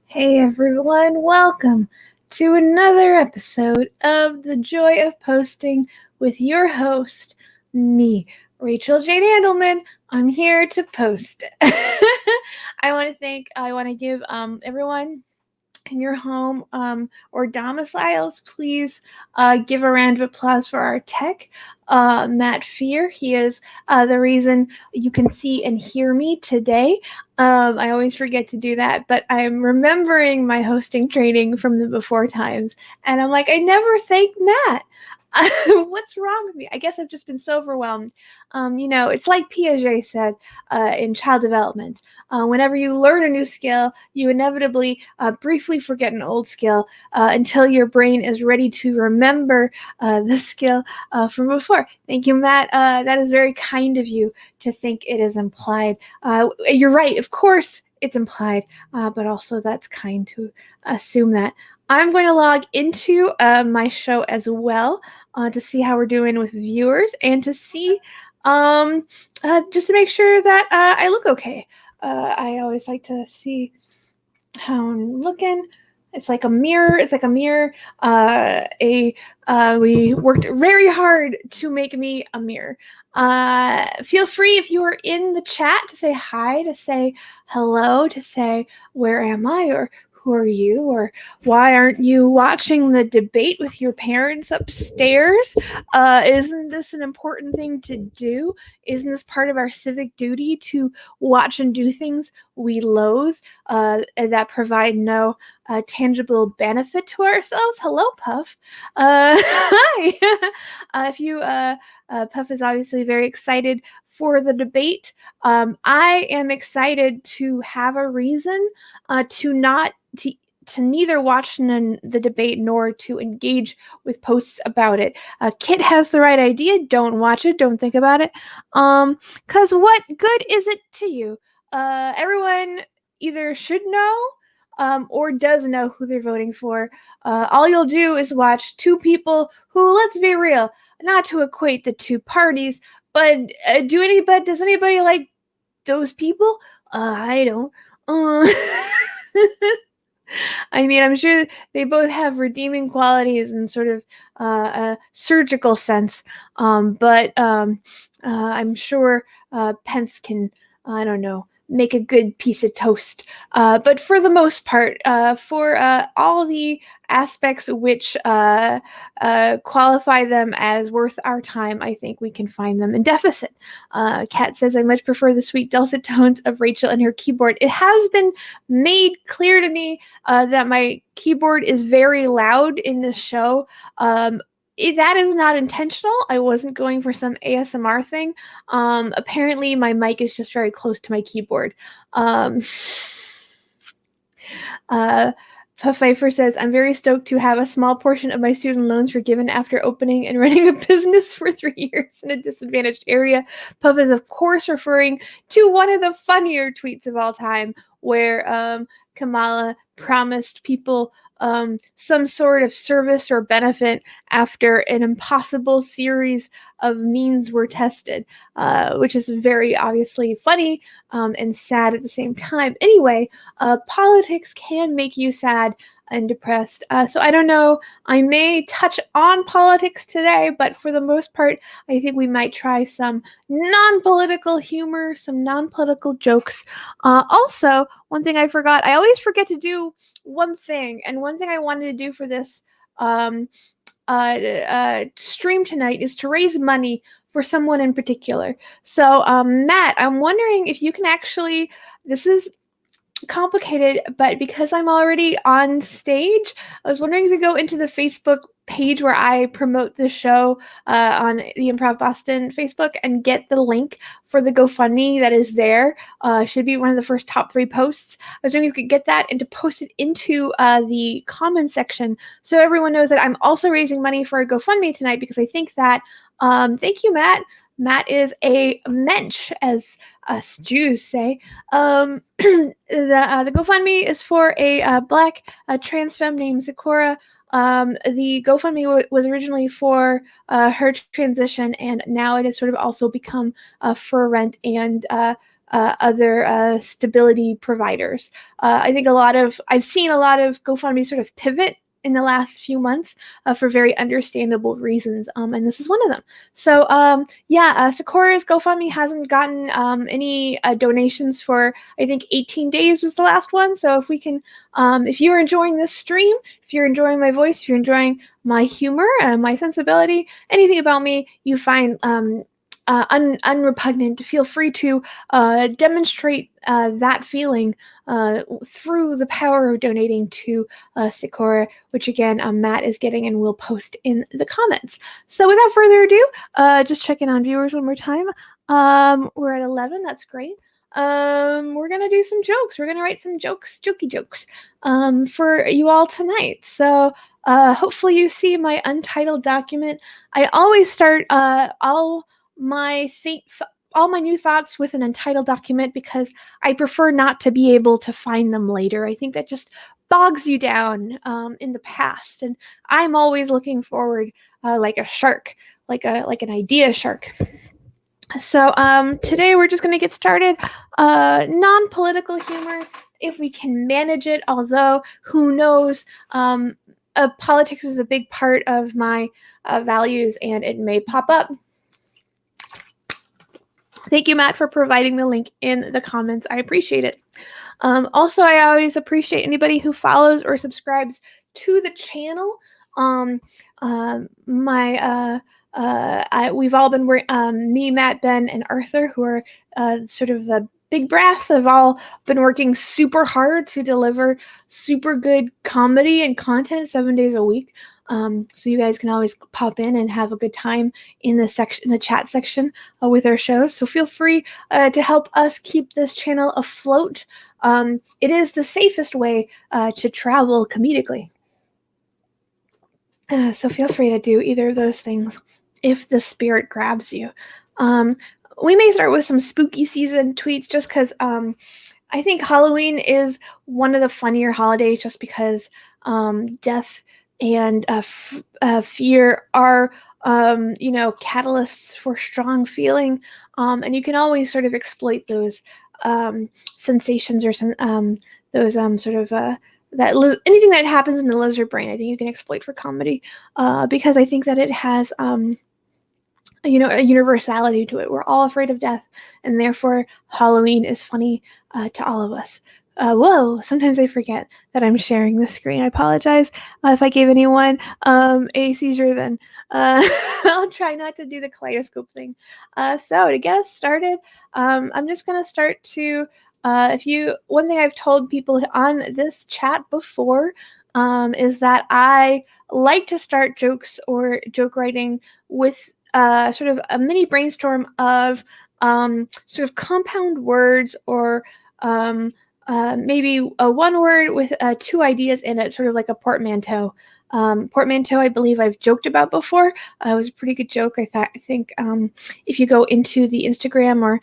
Hey everyone, welcome to another episode of The Joy of Posting with your host, me, Rachel Jane Handelman. I'm here to post. I want to give everyone in your home or domiciles, please give a round of applause for our tech, Matt Fear. He is the reason you can see and hear me today. I always forget to do that, but I'm remembering my hosting training from the before times, and I'm like, I never thank Matt. What's wrong with me? I guess I've just been so overwhelmed. It's like Piaget said in child development. Whenever you learn a new skill, you inevitably briefly forget an old skill until your brain is ready to remember the skill from before. Thank you, Matt. That is very kind of you to think it is implied. You're right. Of course, it's implied, but also that's kind to assume that. I'm going to log into my show as well to see how we're doing with viewers and to see just to make sure that I look okay. I always like to see how I'm looking. It's like a mirror. We worked very hard to make me a mirror. Feel free if you are in the chat to say hi, to say hello, to say where am I, or who are you, or why aren't you watching the debate with your parents upstairs? Isn't this an important thing to do? Isn't this part of our civic duty to watch and do things we loathe that provide no tangible benefit to ourselves? Hello, Puff. Hi. Puff is obviously very excited for the debate. I am excited to have a reason to neither watch the debate nor to engage with posts about it. Kit has the right idea. Don't watch it. Don't think about it. Because what good is it to you? Everyone either should know or does know who they're voting for. All you'll do is watch two people who, let's be real, not to equate the two parties, but does anybody like those people? I don't. I mean, I'm sure they both have redeeming qualities and sort of a surgical sense, but I'm sure Pence can, I don't know, make a good piece of toast. But for the most part, for all the aspects which qualify them as worth our time, I think we can find them in deficit. Kat says, I much prefer the sweet dulcet tones of Rachel and her keyboard. It has been made clear to me that my keyboard is very loud in this show. That is not intentional. I wasn't going for some ASMR thing. Apparently, my mic is just very close to my keyboard. Pfeiffer says, I'm very stoked to have a small portion of my student loans forgiven after opening and running a business for 3 years in a disadvantaged area. Puff is, of course, referring to one of the funnier tweets of all time where Kamala promised people some sort of service or benefit after an impossible series of means were tested, which is very obviously funny and sad at the same time. Anyway, politics can make you sad and depressed. So I don't know. I may touch on politics today, but for the most part, I think we might try some non-political humor, some non-political jokes. Also, one thing I forgot, I always forget to do one thing, and one thing I wanted to do for this stream tonight is to raise money for someone in particular. So, Matt, I'm wondering if you can actually, this is complicated, but because I'm already on stage, I was wondering if you go into the Facebook page where I promote the show on the Improv Boston Facebook and get the link for the GoFundMe that is there. Should be one of the first top 3 posts. I was wondering if you could get that and to post it into the comments section so everyone knows that I'm also raising money for a GoFundMe tonight, because I think that, thank you, Matt. Matt is a mensch, as us Jews say. The GoFundMe is for a black trans femme named Zikora. The GoFundMe was originally for her transition, and now it has sort of also become for rent and other stability providers. I think I've seen a lot of GoFundMe sort of pivot in the last few months for very understandable reasons, and this is one of them. So Sakura's GoFundMe hasn't gotten any donations for, I think, 18 days was the last one. So if we can, if you're enjoying this stream, if you're enjoying my voice, if you're enjoying my humor and my sensibility, anything about me you find unrepugnant, feel free to demonstrate that feeling through the power of donating to Sakura, which again Matt is getting and will post in the comments. So without further ado, just checking on viewers one more time. We're at 11. That's great. We're gonna do some jokes. We're gonna write some jokey jokes for you all tonight. So hopefully you see my untitled document. I always start all my new thoughts with an untitled document because I prefer not to be able to find them later. I think that just bogs you down in the past, and I'm always looking forward like a shark, like an idea shark. So today we're just going to get started. Non-political humor, if we can manage it, although who knows, politics is a big part of my values and it may pop up. Thank you, Matt, for providing the link in the comments. I appreciate it. Also, I always appreciate anybody who follows or subscribes to the channel. We've all been me, Matt, Ben, and Arthur, who are sort of the Big Brass have all been working super hard to deliver super good comedy and content 7 days a week. So you guys can always pop in and have a good time in the chat section with our shows. So feel free to help us keep this channel afloat. It is the safest way to travel comedically. So feel free to do either of those things if the spirit grabs you. We may start with some spooky season tweets just because I think Halloween is one of the funnier holidays just because death and fear are, catalysts for strong feeling. And you can always sort of exploit those sensations or those sort of anything that happens in the lizard brain. I think you can exploit for comedy because I think that it has a universality to it. We're all afraid of death, and therefore Halloween is funny to all of us. Whoa, sometimes I forget that I'm sharing the screen. I apologize if I gave anyone a seizure then. I'll try not to do the kaleidoscope thing. So to get us started, I'm just going to start to, one thing I've told people on this chat before is that I like to start jokes or joke writing with sort of a mini brainstorm of sort of compound words or maybe a one word with two ideas in it, sort of like a portmanteau. Portmanteau, I believe I've joked about before. It was a pretty good joke. I think if you go into the Instagram or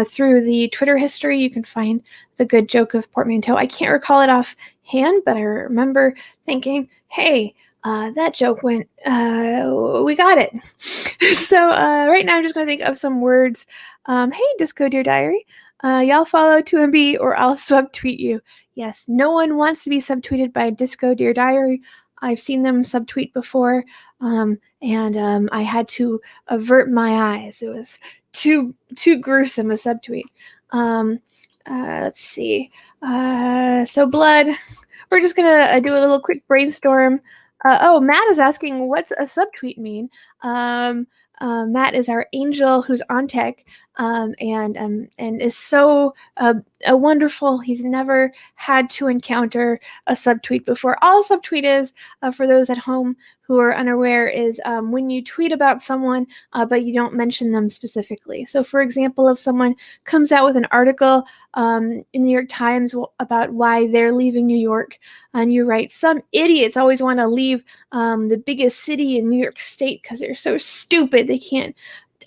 through the Twitter history, you can find the good joke of portmanteau. I can't recall it offhand, but I remember thinking, hey, that joke went, we got it. So right now I'm just going to think of some words. Hey, Disco Dear Diary. Y'all follow 2MB or I'll subtweet you. Yes, no one wants to be subtweeted by Disco Dear Diary. I've seen them subtweet before, and I had to avert my eyes. It was too gruesome a subtweet. Let's see. So blood. We're just gonna do a little quick brainstorm. Matt is asking, what's a subtweet mean? Matt is our angel who's on tech, and is so wonderful. He's never had to encounter a subtweet before. All a subtweet is, for those at home who are unaware, is when you tweet about someone, but you don't mention them specifically. So, for example, if someone comes out with an article in the New York Times about why they're leaving New York, and you write, some idiots always want to leave the biggest city in New York State because they're so stupid they can't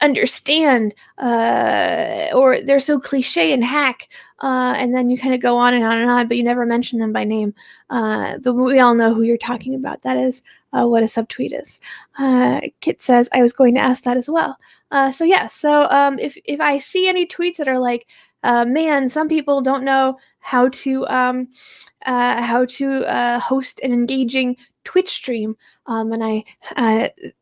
understand, or they're so cliche and hack, and then you kind of go on and on and on, but you never mention them by name. But we all know who you're talking about. That is what a subtweet is. Kit says, I was going to ask that as well. So if I see any tweets that are like, man, some people don't know how to host an engaging Twitch stream, and I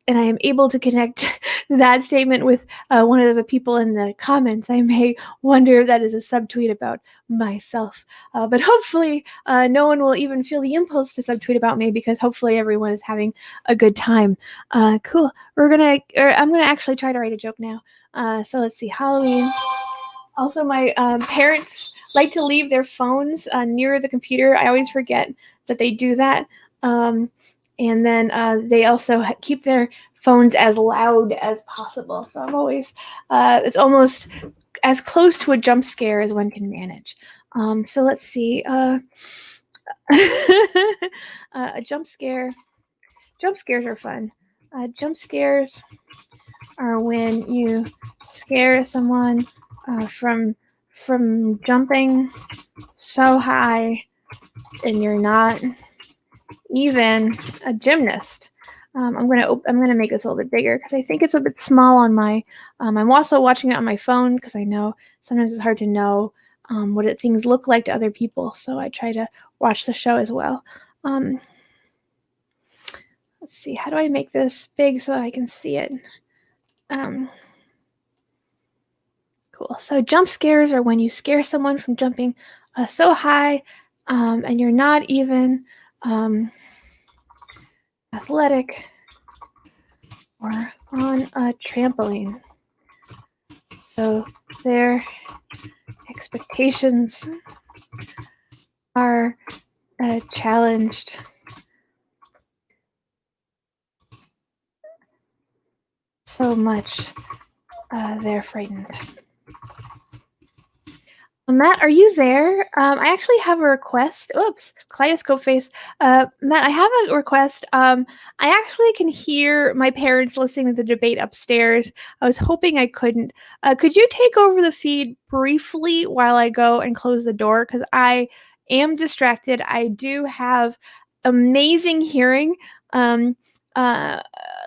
am able to connect that statement with one of the people in the comments, I may wonder if that is a subtweet about myself. But hopefully, no one will even feel the impulse to subtweet about me because hopefully everyone is having a good time. Cool. I'm gonna actually try to write a joke now. So let's see. Halloween. Also, my parents like to leave their phones near the computer. I always forget that they do that. And then they also keep their phones as loud as possible. So I'm always, it's almost as close to a jump scare as one can manage. So let's see. A jump scare. Jump scares are fun. Jump scares are when you scare someone from jumping so high and you're not even a gymnast. I'm gonna make this a little bit bigger because I think it's a bit small on my. I'm also watching it on my phone because I know sometimes it's hard to know what things look like to other people. So I try to watch the show as well. Let's see, how do I make this big so I can see it? Cool. So jump scares are when you scare someone from jumping so high, and you're not even athletic or on a trampoline. So they're expectations are challenged. So much they're frightened. Matt, are you there? I actually have a request. Oops, kaleidoscope face. Matt, I have a request. I actually can hear my parents listening to the debate upstairs. I was hoping I couldn't. Could you take over the feed briefly while I go and close the door? Because I am distracted. I do have amazing hearing.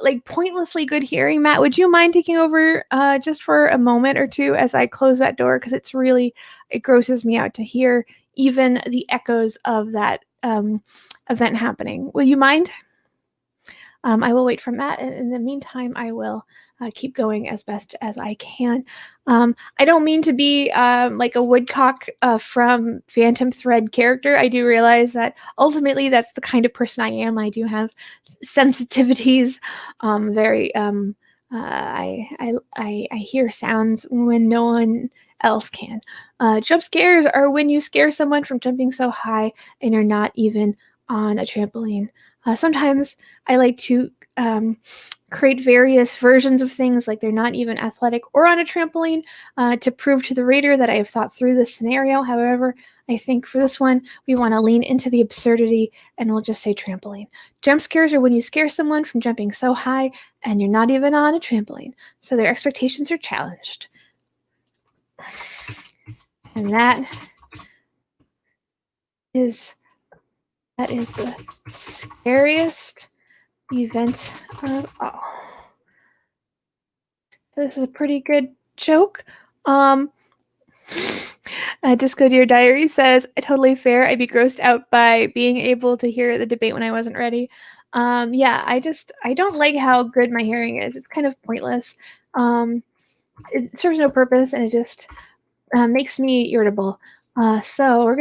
Like pointlessly good hearing. Matt, would you mind taking over just for a moment or two as I close that door? Because it grosses me out to hear even the echoes of that event happening. Will you mind? I will wait for Matt. And in the meantime, I will keep going as best as I can. I don't mean to be like a woodcock from Phantom Thread character. I do realize that ultimately that's the kind of person I am. I do have sensitivities. I hear sounds when no one else can. Jump scares are when you scare someone from jumping so high and you're not even on a trampoline. Sometimes I like to create various versions of things, like they're not even athletic or on a trampoline, to prove to the reader that I have thought through this scenario. However, I think for this one, we want to lean into the absurdity and we'll just say trampoline. Jump scares are when you scare someone from jumping so high and you're not even on a trampoline, so their expectations are challenged. And that is the scariest event of all. This is a pretty good joke. Disco Dear Diary says, totally fair. I'd be grossed out by being able to hear the debate when I wasn't ready. Yeah, I don't like how good my hearing is. It's kind of pointless. It serves no purpose, and it just makes me irritable. So we're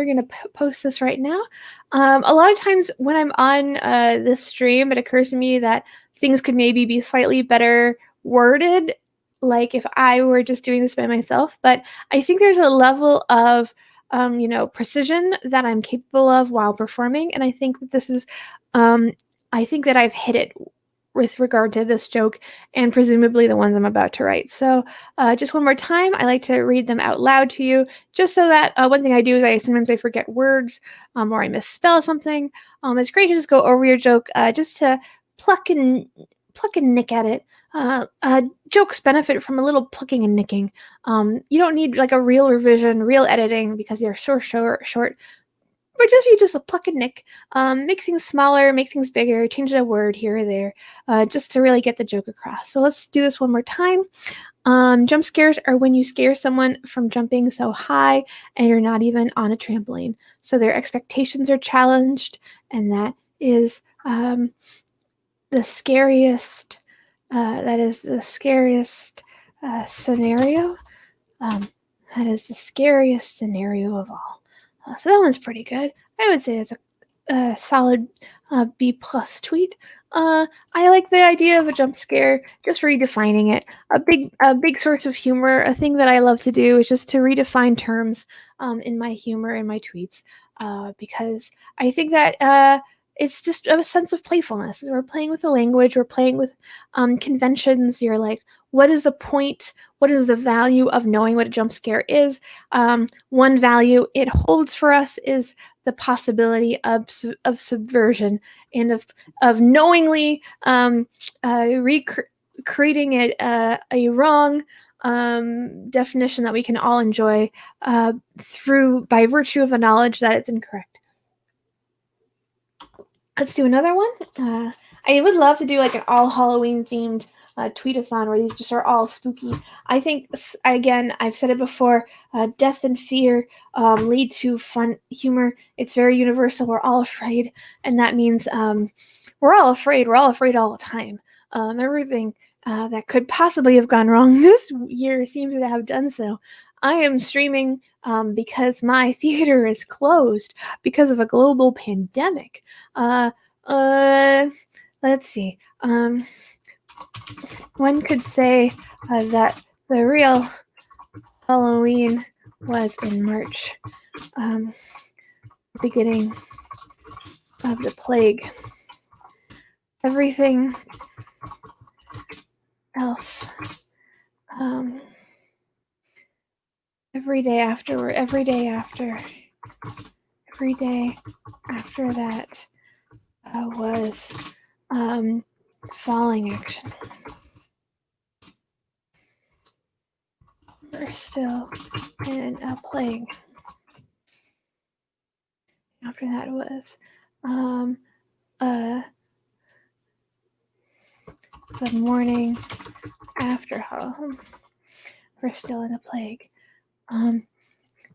gonna post this right now. A lot of times when I'm on this stream, it occurs to me that things could maybe be slightly better worded, like if I were just doing this by myself. But I think there's a level of precision that I'm capable of while performing, and I think that this is I think that I've hit it with regard to this joke and presumably the ones I'm about to write. So just one more time, I like to read them out loud to you, just so that one thing I do is sometimes I forget words or I misspell something. It's great to just go over your joke just to pluck and nick at it. Jokes benefit from a little plucking and nicking. You don't need like a real revision, real editing, because they're so short. But you just pluck and nick, make things smaller, make things bigger, change a word here or there, just to really get the joke across. So let's do this one more time. Jump scares are when you scare someone from jumping so high and you're not even on a trampoline, so their expectations are challenged, and that is the scariest. That is the scariest scenario. That is the scariest scenario of all. So that one's pretty good. I would say it's a solid B+ tweet. I like the idea of a jump scare, just redefining it. A big source of humor, a thing that I love to do is just to redefine terms in my humor and my tweets, because I think that it's just a sense of playfulness. We're playing with the language, we're playing with conventions. You're like, what is the point? What is the value of knowing what a jump scare is? One value it holds for us is the possibility of subversion and of knowingly creating it a wrong definition that we can all enjoy by virtue of the knowledge that it's incorrect. Let's do another one. I would love to do like an all Halloween themed tweetathon where these just are all spooky. I think, again, I've said it before, death and fear lead to fun humor. It's very universal. We're all afraid, and that means we're all afraid. We're all afraid all the time. Everything that could possibly have gone wrong this year seems to have done so. I am streaming because my theater is closed because of a global pandemic. Let's see. One could say that the real Halloween was in March, beginning of the plague. Everything else, every day after that was falling action. We're still in a plague. After that was the morning after Halloween. We're still in a plague.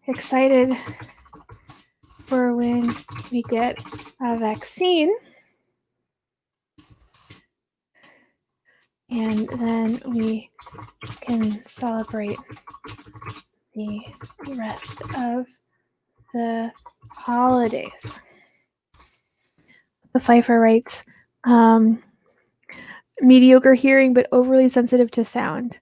Excited for when we get a vaccine. And then we can celebrate the rest of the holidays. The Pfeiffer writes, mediocre hearing but overly sensitive to sound.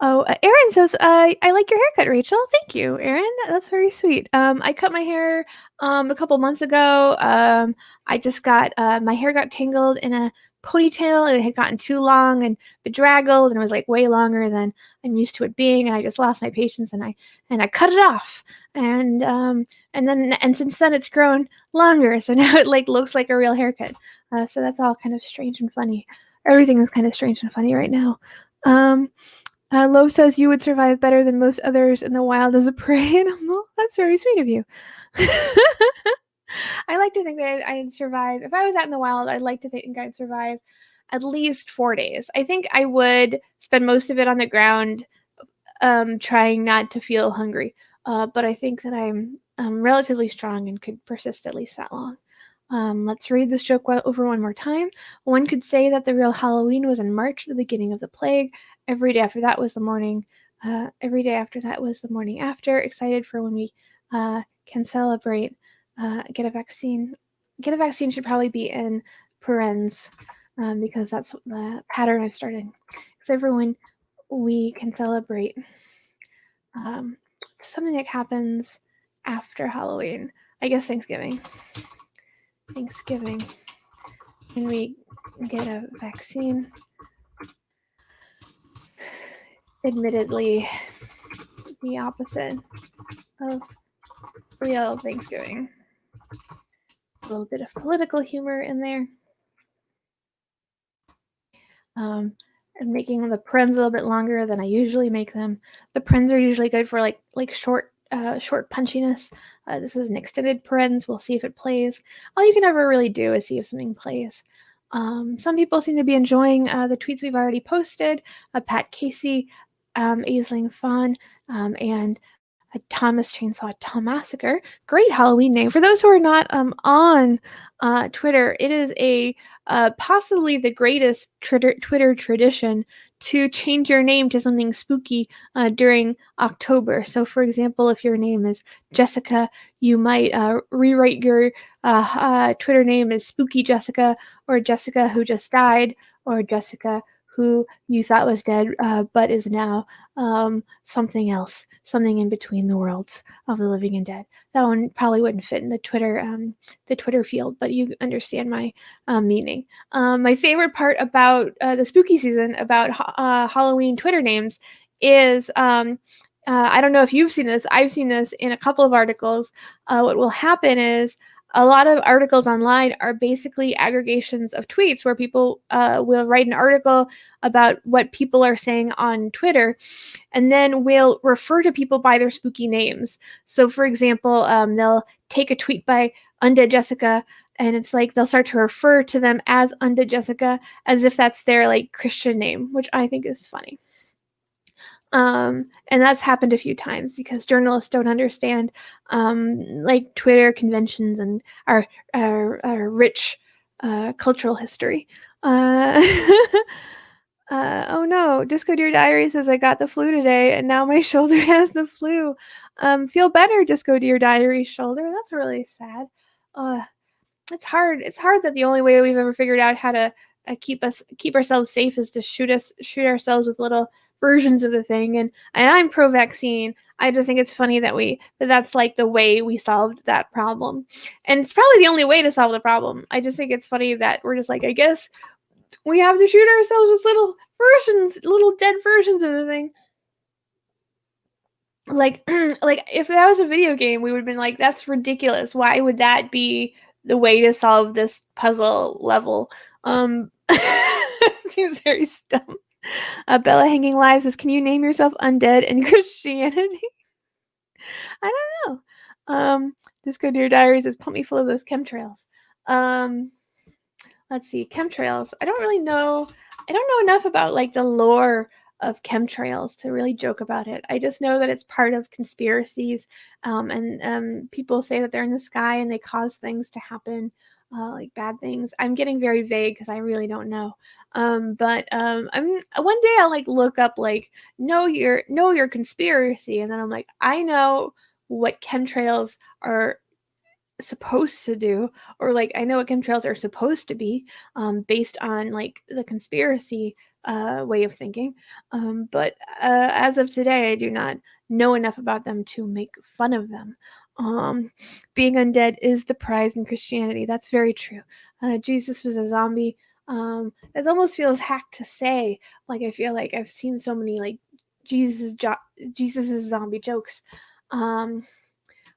Oh, Erin says, I like your haircut, Rachel. Thank you, Erin. That's very sweet. I cut my hair a couple months ago. I just got my hair got tangled in a ponytail. It had gotten too long and bedraggled, and it was like way longer than I'm used to it being. And I just lost my patience, and I cut it off. And since then it's grown longer, so now it like looks like a real haircut. So that's all kind of strange and funny. Everything is kind of strange and funny right now. Lowe says you would survive better than most others in the wild as a prey animal. That's very sweet of you. I like to think that I'd survive. If I was out in the wild, I'd like to think I'd survive at least 4 days. I think I would spend most of it on the ground, trying not to feel hungry. But I think that I'm relatively strong and could persist at least that long. Let's read this joke over one more time. One could say that the real Halloween was in March, the beginning of the plague. Every day after that was the morning. Every day after that was the morning after. Excited for when we can celebrate. Get a vaccine. Get a vaccine should probably be in parens, because that's the pattern I've started. Excited for when we can celebrate. Something that happens after Halloween. I guess Thanksgiving. When we get a vaccine. Admittedly, the opposite of real Thanksgiving. A little bit of political humor in there. And making the parens a little bit longer than I usually make them. The parens are usually good for like short punchiness. This is an extended parens. We'll see if it plays. All you can ever really do is see if something plays. Some people seem to be enjoying the tweets we've already posted. Pat Casey, Aisling Fawn, and Thomas Chainsaw Tom Massacre. Great Halloween name. For those who are not on Twitter, it is a possibly the greatest Twitter tradition to change your name to something spooky during October. So, for example, if your name is Jessica, you might rewrite your Twitter name as Spooky Jessica, or Jessica who just died, or Jessica who you thought was dead but is now something else, something in between the worlds of the living and dead. That one probably wouldn't fit in the Twitter field, but you understand my meaning. My favorite part about the spooky season, about Halloween Twitter names, is I don't know if you've seen this. I've seen this in a couple of articles. What will happen is a lot of articles online are basically aggregations of tweets where people will write an article about what people are saying on Twitter, and then will refer to people by their spooky names. So, for example, they'll take a tweet by Undead Jessica, and it's like they'll start to refer to them as Undead Jessica as if that's their like Christian name, which I think is funny. And that's happened a few times because journalists don't understand like Twitter conventions and our rich cultural history. Oh no, Disco Deer Diary says I got the flu today and now my shoulder has the flu. Feel better, Disco Deer Diary shoulder. That's really sad. It's hard. It's hard that the only way we've ever figured out how to keep ourselves safe is to shoot ourselves with little versions of the thing, and I'm pro-vaccine. I just think it's funny that that's like the way we solved that problem, and it's probably the only way to solve the problem. I just think it's funny that we're just like, I guess we have to shoot ourselves with little dead versions of the thing. Like, like if that was a video game, we would have been like, that's ridiculous. Why would that be the way to solve this puzzle level? Seems very dumb. Bella Hanging Live says, can you name yourself undead in Christianity? I don't know. Disco Dear Diaries says, pump me full of those chemtrails. Let's see, chemtrails. I don't really know. I don't know enough about like the lore of chemtrails to really joke about it. I just know that it's part of conspiracies, and people say that they're in the sky and they cause things to happen, like bad things. I'm getting very vague because I really don't know. But I'm one day I'll like look up like know your conspiracy, and then I'm like, I know what chemtrails are supposed to do, or like I know what chemtrails are supposed to be, based on like the conspiracy way of thinking, but as of today I do not know enough about them to make fun of them. Being undead is the prize in Christianity. That's very true. Jesus was a zombie. It almost feels hacked to say. Like I feel like I've seen so many like Jesus's zombie jokes.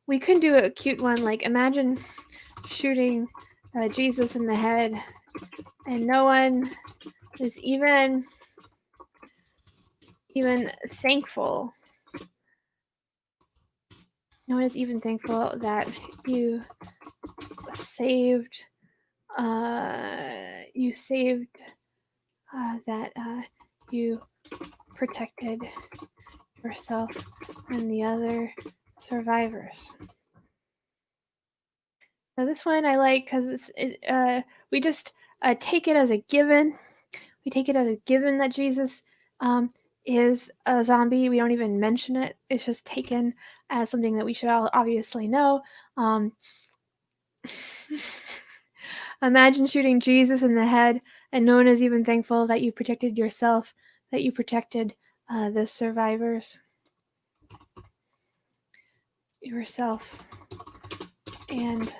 We could do a cute one, like imagine shooting Jesus in the head, and no one is even thankful. No one is even thankful that you saved. That you protected yourself and the other survivors. Now this one I like because we just take it as a given. We take it as a given that Jesus is a zombie. We don't even mention it. It's just taken as something that we should all obviously know. Imagine shooting Jesus in the head and no one is even thankful that you protected yourself, that you protected the survivors, yourself, and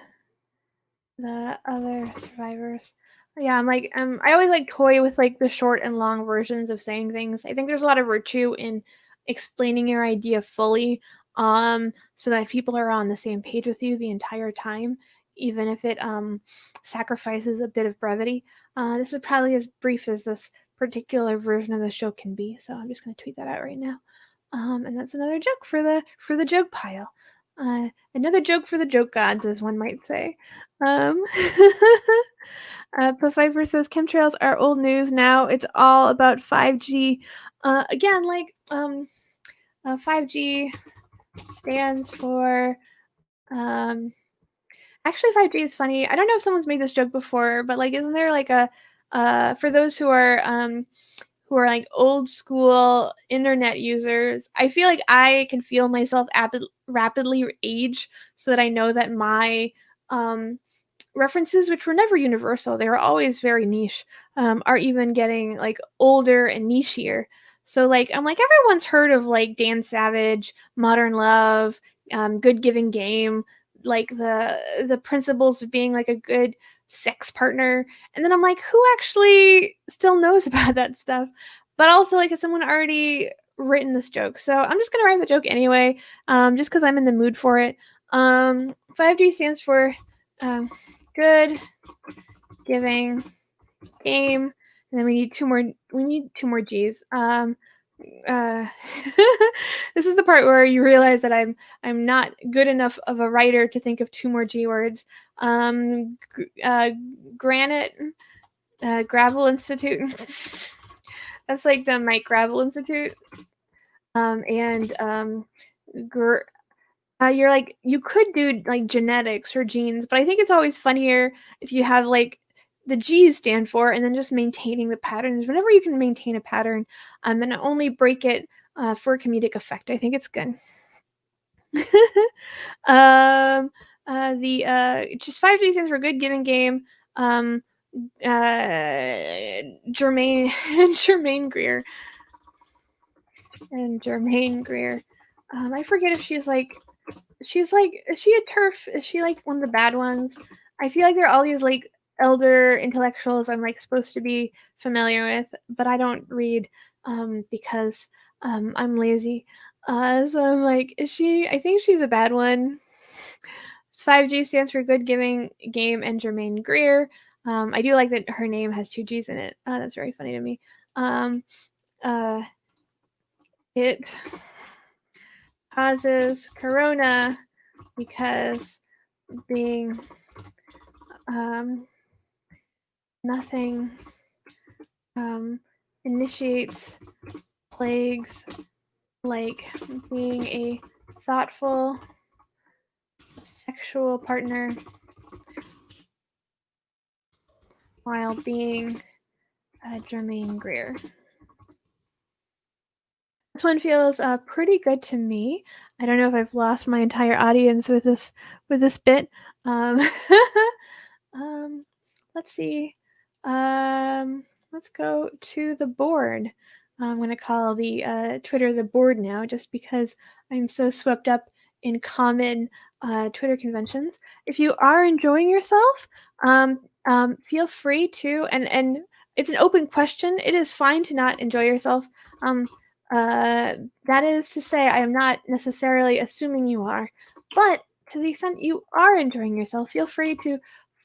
the other survivors. Yeah, I always like toy with like the short and long versions of saying things. I think there's a lot of virtue in explaining your idea fully, so that people are on the same page with you the entire time, even if it sacrifices a bit of brevity. This is probably as brief as this particular version of the show can be, so I'm just going to tweet that out right now. And that's another joke for the joke pile. Another joke for the joke gods, as one might say. Pfeiffer says chemtrails are old news now. It's all about 5G. Again, like 5G stands for. Actually, 5G is funny. I don't know if someone's made this joke before, but like, isn't there like a for those who are like old school internet users, I feel like I can feel myself rapidly age, so that I know that my references, which were never universal, they were always very niche, are even getting like older and nichier. So like I'm like, everyone's heard of like Dan Savage, Modern Love, Good Giving Game, like the principles of being like a good sex partner. And then I'm like, who actually still knows about that stuff? But also, like, has someone already written this joke? So I'm just gonna write the joke anyway, just because I'm in the mood for it. 5G stands for good giving game, and then we need two more G's. This is the part where you realize that I'm not good enough of a writer to think of two more G words. Granite Gravel Institute. That's like the Mike Gravel Institute. You're like, you could do like genetics or genes, but I think it's always funnier if you have like the G's stand for, and then just maintaining the patterns. Whenever you can maintain a pattern, and only break it for comedic effect, I think it's good. Just 5G stands for good giving game. Jermaine Jermaine Greer. and Jermaine Greer. I forget if is she a TERF? Is she like one of the bad ones? I feel like there are all these like elder intellectuals I'm like supposed to be familiar with, but I don't read because I'm lazy. So I'm like, is she? I think she's a bad one. 5G stands for Good Giving Game and Jermaine Greer. I do like that her name has 2 G's in it. That's very funny to me. It causes corona because being nothing initiates plagues like being a thoughtful sexual partner while being Jermaine Greer. This one feels pretty good to me. I don't know if I've lost my entire audience with this bit. Let's see. Let's go to the board. I'm going to call the Twitter the board now, just because I'm so swept up in common Twitter conventions. If you are enjoying yourself, feel free to, and it's an open question. It is fine to not enjoy yourself. That is to say, I am not necessarily assuming you are, but to the extent you are enjoying yourself, feel free to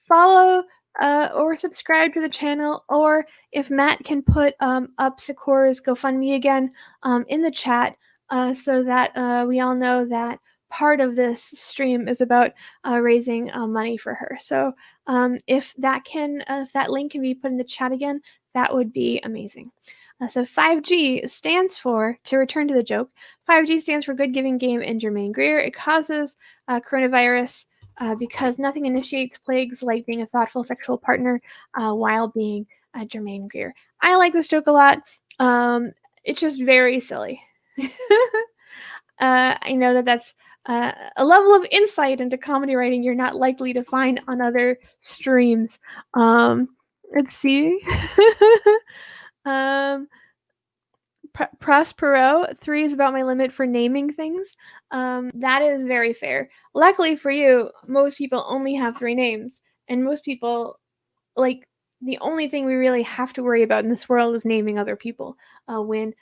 follow or subscribe to the channel, or if Matt can put up Sakura's GoFundMe again in the chat so that we all know that part of this stream is about raising money for her. So if that link can be put in the chat again, that would be amazing. So 5G stands for, to return to the joke, 5G stands for Good Giving Game and Jermaine Greer. It causes coronavirus because nothing initiates plagues like being a thoughtful sexual partner while being Jermaine Greer. I like this joke a lot. It's just very silly. I know that that's a level of insight into comedy writing you're not likely to find on other streams. Let's see. Prospero, 3 is about my limit for naming things. That is very fair. Luckily for you, most people only have 3 names, and most people, like, the only thing we really have to worry about in this world is naming other people when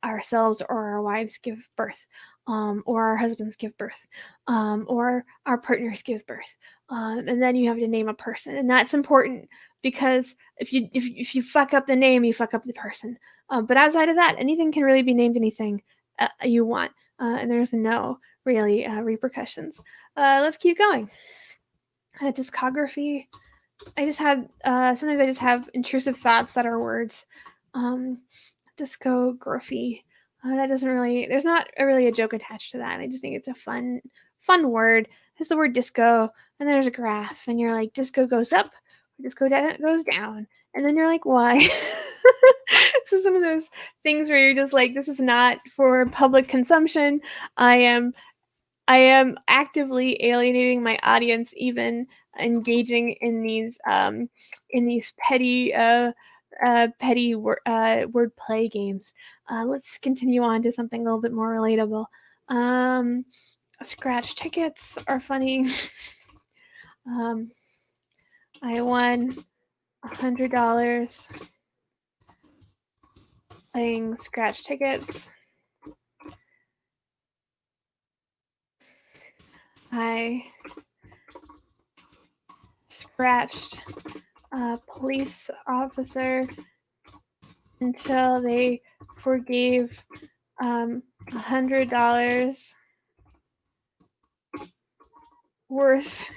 ourselves or our wives give birth, or our husbands give birth, or our partners give birth, and then you have to name a person, and that's important because if you fuck up the name, you fuck up the person. But outside of that, anything can really be named anything you want, and there's no really repercussions. Let's keep going. Discography. I just had sometimes I just have intrusive thoughts that are words. Discography. That doesn't really. There's not really a joke attached to that. I just think it's a fun word. It's the word disco, and there's a graph, and you're like, disco goes up, disco goes down, and then you're like, why? This is one of those things where you're just like, this is not for public consumption. I am actively alienating my audience, even engaging in these petty wordplay games. Let's continue on to something a little bit more relatable. Scratch tickets are funny. I won $100 playing scratch tickets. I scratched a police officer until they forgave $100 worth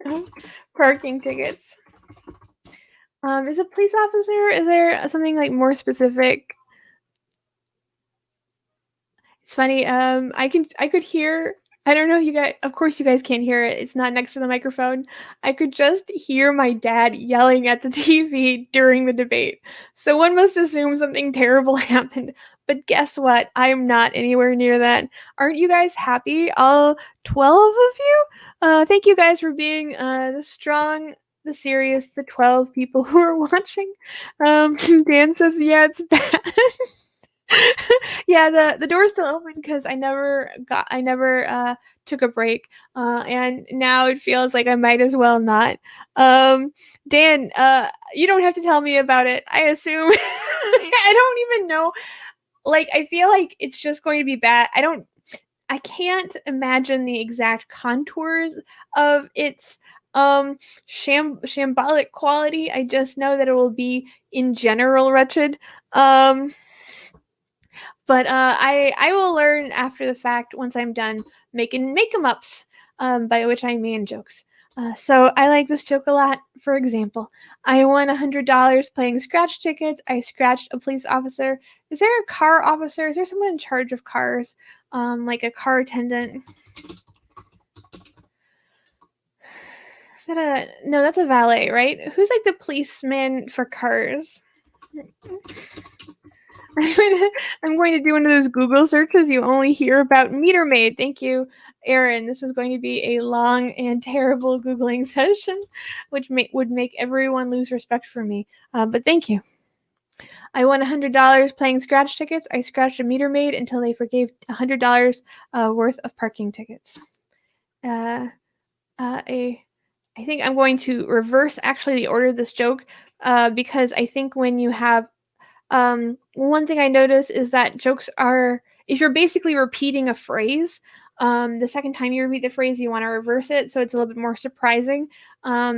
of parking tickets. Is a police officer? Is there something like more specific? It's funny. I could hear. I don't know if you guys. Of course, you guys can't hear it. It's not next to the microphone. I could just hear my dad yelling at the TV during the debate. So one must assume something terrible happened. But guess what? I'm not anywhere near that. Aren't you guys happy? All 12 of you? Thank you guys for being the strong, the serious, the 12 people who are watching. Dan says, yeah, it's bad. Yeah, the door's still open because I never took a break, and now it feels like I might as well not. Dan, you don't have to tell me about it. I assume I don't even know. Like, I feel like it's just going to be bad. I can't imagine the exact contours of its shambolic quality. I just know that it will be in general wretched. Um but I will learn after the fact once I'm done making make em ups, by which I mean jokes. So I like this joke a lot. For example, I won $100 playing scratch tickets. I scratched a police officer. Is there a car officer? Is there someone in charge of cars? Like a car attendant? Is that a no? That's a valet, right? Who's like the policeman for cars? I'm going to do one of those Google searches you only hear about. Meter maid. Thank you, Aaron. This was going to be a long and terrible Googling session, which would make everyone lose respect for me. But thank you. I won $100 playing scratch tickets. I scratched a meter maid until they forgave $100 worth of parking tickets. Uh, I think I'm going to reverse actually the order of this joke because I think when you have one thing I noticed is that jokes are if you're basically repeating a phrase, the second time you repeat the phrase, you want to reverse it, so it's a little bit more surprising.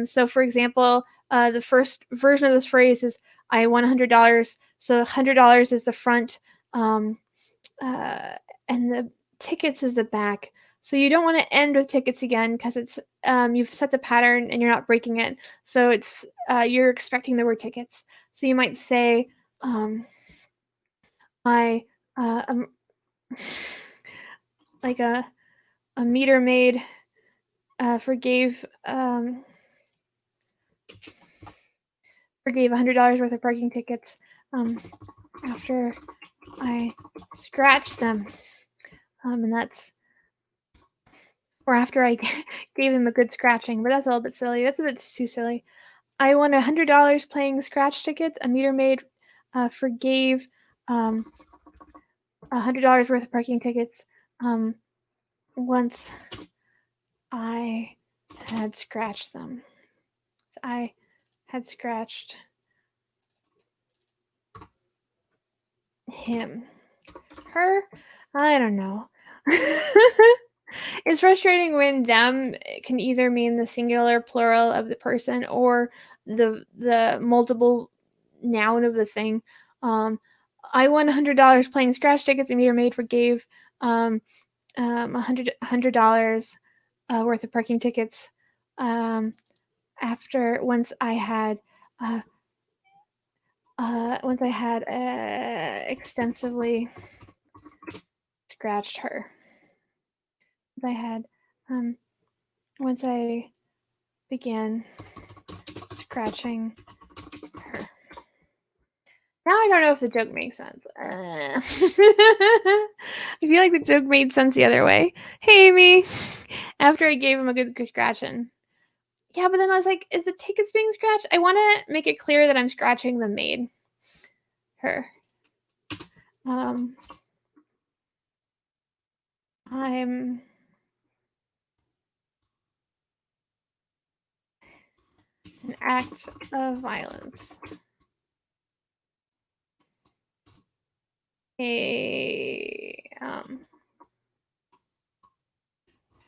So, for example, the first version of this phrase is "I won $100," so $100 is the front, um, uh, and the tickets is the back. So you don't want to end with tickets again because it's you've set the pattern and you're not breaking it. So it's you're expecting the word tickets. So you might say. Um, I like a meter maid forgave $100 worth of parking tickets after I scratched them, and that's or after I gave them a good scratching. But that's a little bit silly. That's a bit too silly. I won $100 playing scratch tickets. A meter maid forgave $100 worth of parking tickets once I had scratched them. I had scratched him. Her? I don't know. It's frustrating when them can either mean the singular plural of the person or the multiple noun of the thing. I won $100 playing scratch tickets. A meter maid forgave $100 worth of parking tickets after uh, once I had extensively scratched her. I had once I began scratching her. Now I don't know if the joke makes sense. I feel like the joke made sense the other way. Hey, Amy. After I gave him a good scratching. Yeah, but then I was like, is the tickets being scratched? I want to make it clear that I'm scratching the maid. Her. I'm an act of violence.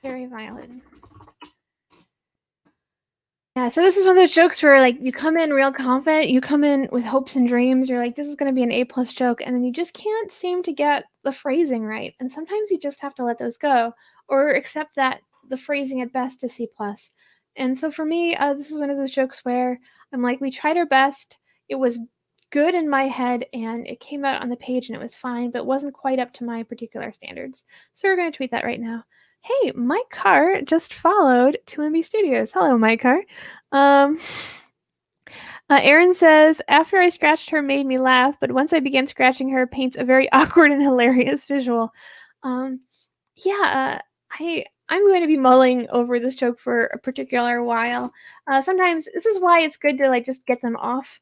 Very violent. Yeah, so this is one of those jokes where like you come in real confident, you come in with hopes and dreams, you're like, this is gonna be an A+ joke, and then you just can't seem to get the phrasing right. And sometimes you just have to let those go or accept that the phrasing at best is C+. And so for me, this is one of those jokes where I'm like, we tried our best. It was good in my head and it came out on the page and it was fine, but it wasn't quite up to my particular standards. So we're gonna tweet that right now. Hey, Mike Carr just followed 2MB Studios. Hello, Mike Carr. Erin says, after I scratched her made me laugh, but once I began scratching her, paints a very awkward and hilarious visual. Yeah, I'm going to be mulling over this joke for a particular while. Sometimes this is why it's good to like just get them off.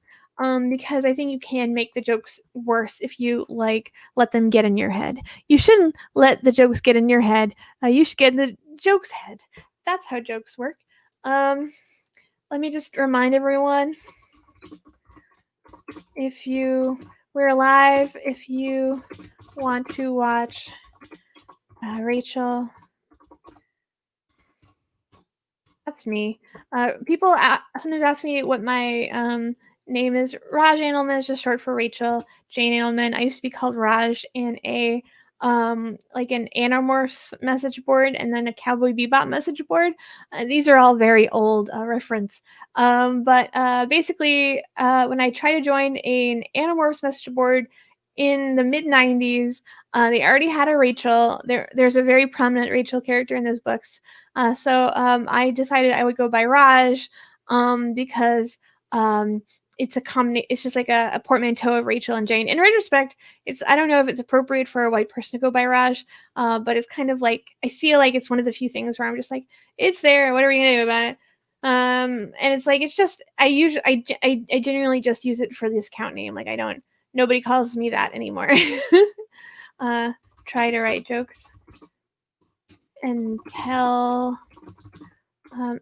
because I think you can make the jokes worse if you like let them get in your head. You shouldn't let the jokes get in your head. You should get in the joke's head. That's how jokes work. Let me just remind everyone, if we're live, if you want to watch Rachel, that's me. People sometimes ask me what my name is. Raj Anilman is just short for Rachel Jane Anilman. I used to be called Raj in a like an Animorphs message board and then a Cowboy Bebop message board. These are all very old reference. But basically, when I tried to join an Animorphs message board in the mid 90s, they already had a Rachel. There's a very prominent Rachel character in those books. So I decided I would go by Raj because it's a combination. It's just like a portmanteau of Rachel and Jane. In retrospect, I don't know if it's appropriate for a white person to go by Raj, but it's kind of like, I feel like it's one of the few things where I'm just like, it's there. What are we gonna do about it? And it's like, it's just, I genuinely just use it for this account name. Like nobody calls me that anymore. Try to write jokes and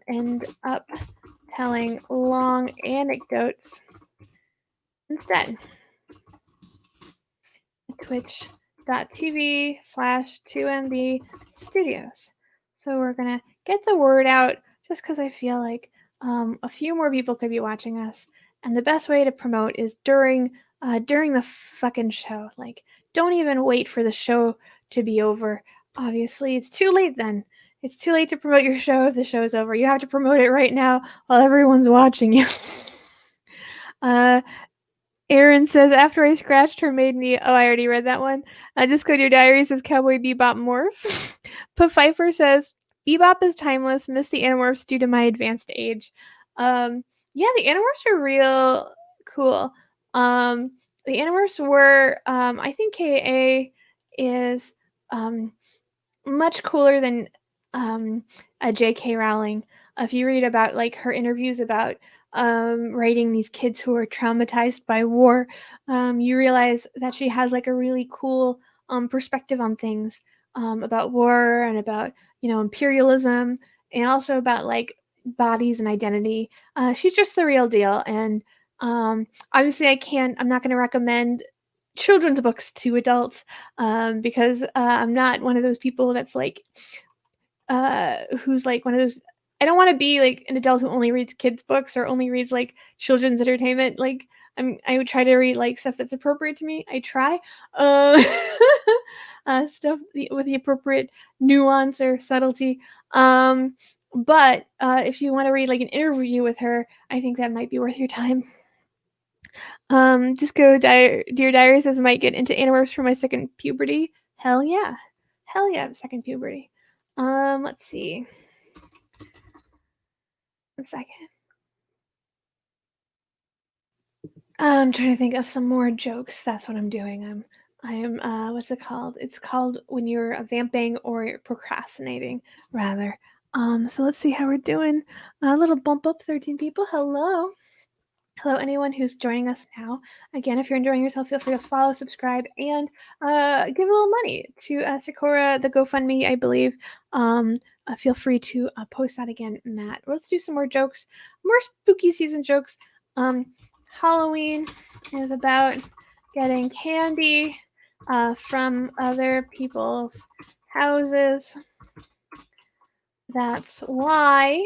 end up telling long anecdotes instead. Twitch.tv/2MB Studios. So we're gonna get the word out just because I feel like a few more people could be watching us, and the best way to promote is during the fucking show. Like, don't even wait for the show to be over. Obviously, it's too late then. It's too late to promote your show if the show's over. You have to promote it right now while everyone's watching you. Aaron says, after I scratched her made me. Oh, I already read that one. Disco Dear Diary says, Cowboy Bebop morph. Put Pfeiffer says, Bebop is timeless. Miss the Animorphs due to my advanced age. Yeah, the Animorphs are real cool. The Animorphs were, I think KA is much cooler than J.K. Rowling. If you read about like her interviews about writing these kids who are traumatized by war, you realize that she has like a really cool perspective on things, about war and about imperialism, and also about like bodies and identity. She's just the real deal. And obviously I'm not going to recommend children's books to adults, because I'm not one of those people that's like who's like one of those. I don't want to be like an adult who only reads kids books or only reads like children's entertainment. Like I would try to read like stuff that's appropriate to me. I try stuff with the appropriate nuance or subtlety. But if you want to read like an interview with her, I think that might be worth your time. Dear Diary says, might get into Animorphs for my second puberty. Hell yeah, second puberty. Let's see. 1 second. I'm trying to think of some more jokes. That's what I'm doing. I am what's it called? It's called when you're vamping or you're procrastinating, rather. So let's see how we're doing. A little bump up, 13 people. Hello. Hello, anyone who's joining us now. Again, if you're enjoying yourself, feel free to follow, subscribe, and give a little money to Sakura, the GoFundMe, I believe. Feel free to post that again, Matt. Let's do some more jokes, more spooky season jokes. Halloween is about getting candy from other people's houses. That's why.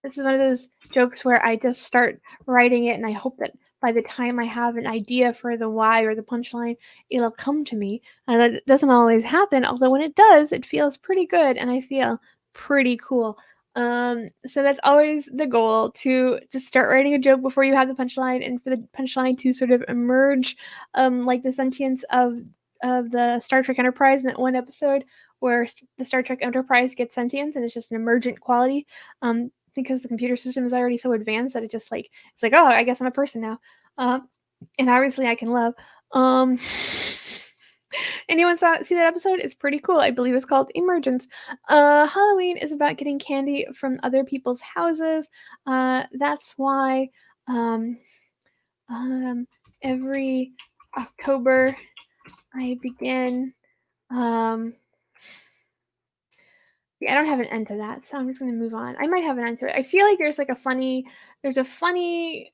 This is one of those jokes where I just start writing it and I hope that by the time I have an idea for the why or the punchline, it'll come to me. And that doesn't always happen, although when it does, it feels pretty good and I feel pretty cool. So that's always the goal, to just start writing a joke before you have the punchline, and for the punchline to sort of emerge, like the sentience of the Star Trek Enterprise in that one episode where the Star Trek Enterprise gets sentience and it's just an emergent quality. Because the computer system is already so advanced that it's like, oh, I guess I'm a person now. And obviously I can love. Anyone see that episode? It's pretty cool. I believe it's called Emergence. Halloween is about getting candy from other people's houses. That's why Every October, I begin. Yeah, I don't have an end to that, so I'm just gonna move on. I might have an end to it. I feel like there's a funny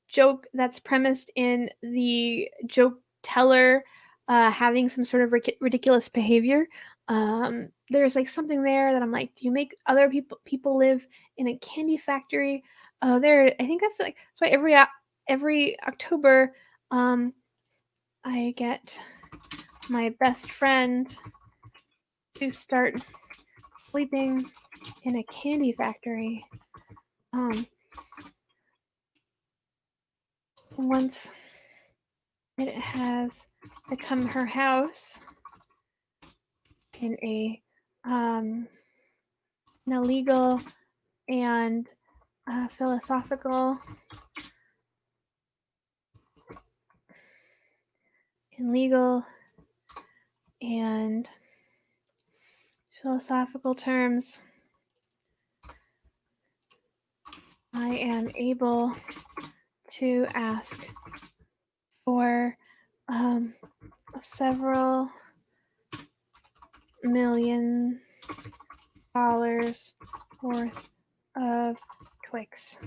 joke that's premised in the joke teller having some sort of ridiculous behavior. There's like something there that I'm like, do you make other people live in a candy factory? I think that's like so every October, I get my best friend to start sleeping in a candy factory. Once it has become her house in an illegal and philosophical in legal and philosophical terms, I am able to ask for several $1 million worth of Twix.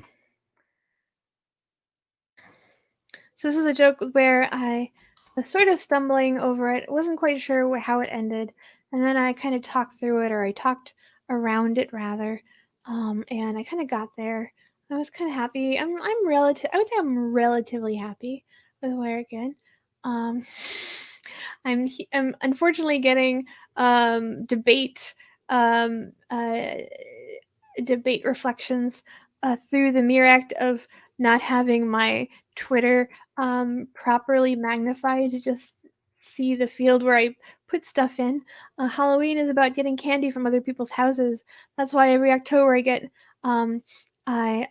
So this is a joke where I was sort of stumbling over it. I wasn't quite sure how it ended, and then I kind of talked through it, or I talked around it rather, and I kind of got there. I was kind of happy. I would say I'm relatively happy with where it went. I'm unfortunately getting debate um, uh, debate reflections through the mere act of not having my Twitter properly magnified to just see the field where I put stuff in. Halloween is about getting candy from other people's houses. That's why every October um, I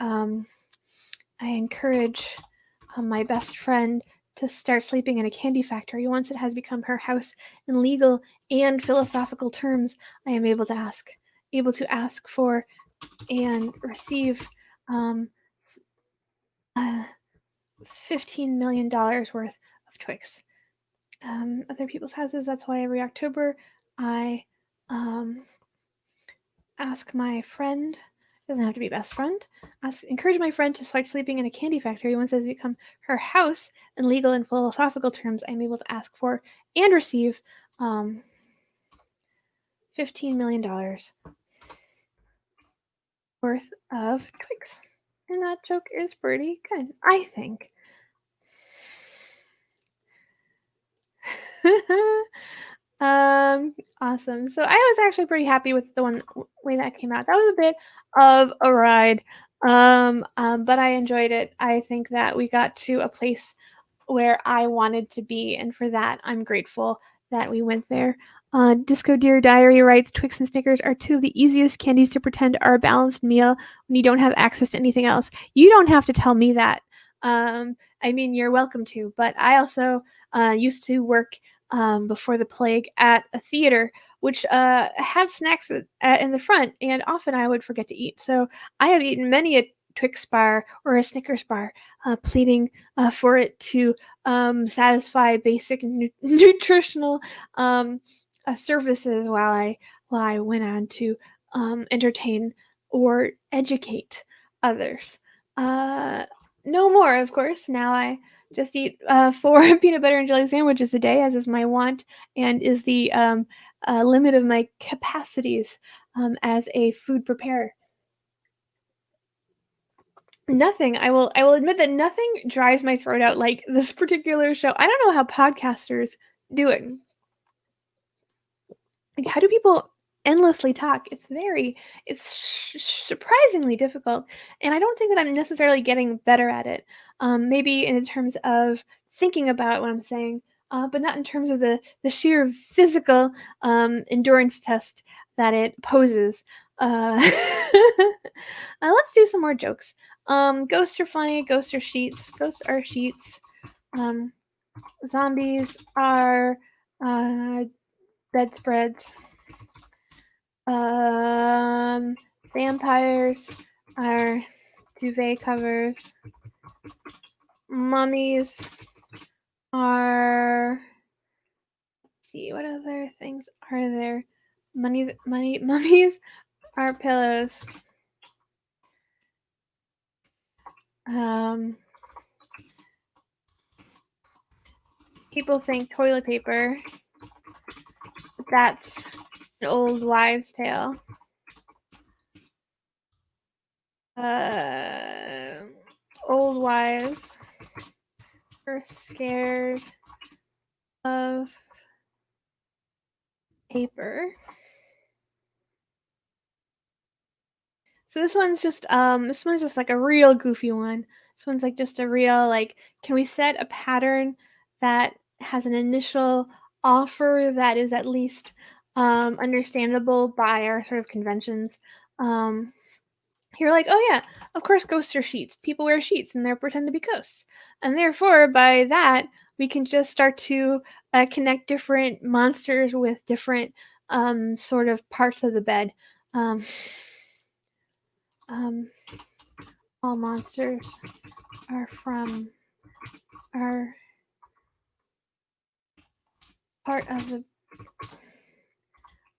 I encourage my best friend to start sleeping in a candy factory. Once it has become her house in legal and philosophical terms, I am able to ask for and receive um, $15 million worth of Twix. Other people's houses. That's why every October I ask my friend, doesn't have to be best friend, encourage my friend to start sleeping in a candy factory. Once it has become her house in legal and philosophical terms, I'm able to ask for and receive $15 million worth of Twix. And that joke is pretty good, I think. Awesome. So I was actually pretty happy with the way that came out. That was a bit of a ride. But I enjoyed it. I think that we got to a place where I wanted to be, and for that, I'm grateful that we went there. Disco Deer Diary writes, Twix and Snickers are two of the easiest candies to pretend are a balanced meal when you don't have access to anything else. You don't have to tell me that. I mean, you're welcome to, but I also used to work before the plague at a theater, which had snacks in the front, and often I would forget to eat. So I have eaten many a Twix bar or a Snickers bar, pleading for it to satisfy basic nutritional services while I went on to entertain or educate others. No more, of course. Now I just eat 4 peanut butter and jelly sandwiches a day, as is my wont, and is the limit of my capacities as a food preparer. Nothing. I will admit that nothing dries my throat out like this particular show. I don't know how podcasters do it. Like, how do people endlessly talk? It's surprisingly difficult, and I don't think that I'm necessarily getting better at it. Maybe in terms of thinking about what I'm saying, but not in terms of the sheer physical endurance test that it poses. Let's do some more jokes. Ghosts are funny. Ghosts are sheets. Ghosts are sheets. Um, Zombies are bedspreads. Vampires are duvet covers. Mummies are. Let's see, what other things are there? Mummies are pillows. People think toilet paper, but that's an old wives' tale. Old wives are scared of paper. So this one's just like a real goofy one. This one's like just a real like, can we set a pattern that has an initial offer that is at least understandable by our sort of conventions? You're like, oh yeah, of course ghosts are sheets. People wear sheets and they pretend to be ghosts. And therefore, by that, we can just start to connect different monsters with different sort of parts of the bed. All monsters are from are part of the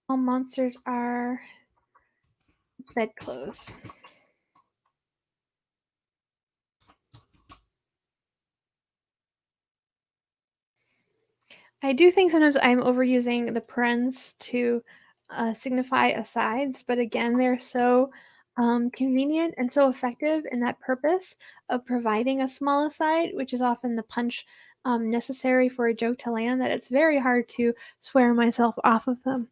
all monsters are bedclothes. I do think sometimes I'm overusing the parens to signify asides, but again, they're so convenient and so effective in that purpose of providing a small aside, which is often the punch necessary for a joke to land, that it's very hard to swear myself off of them.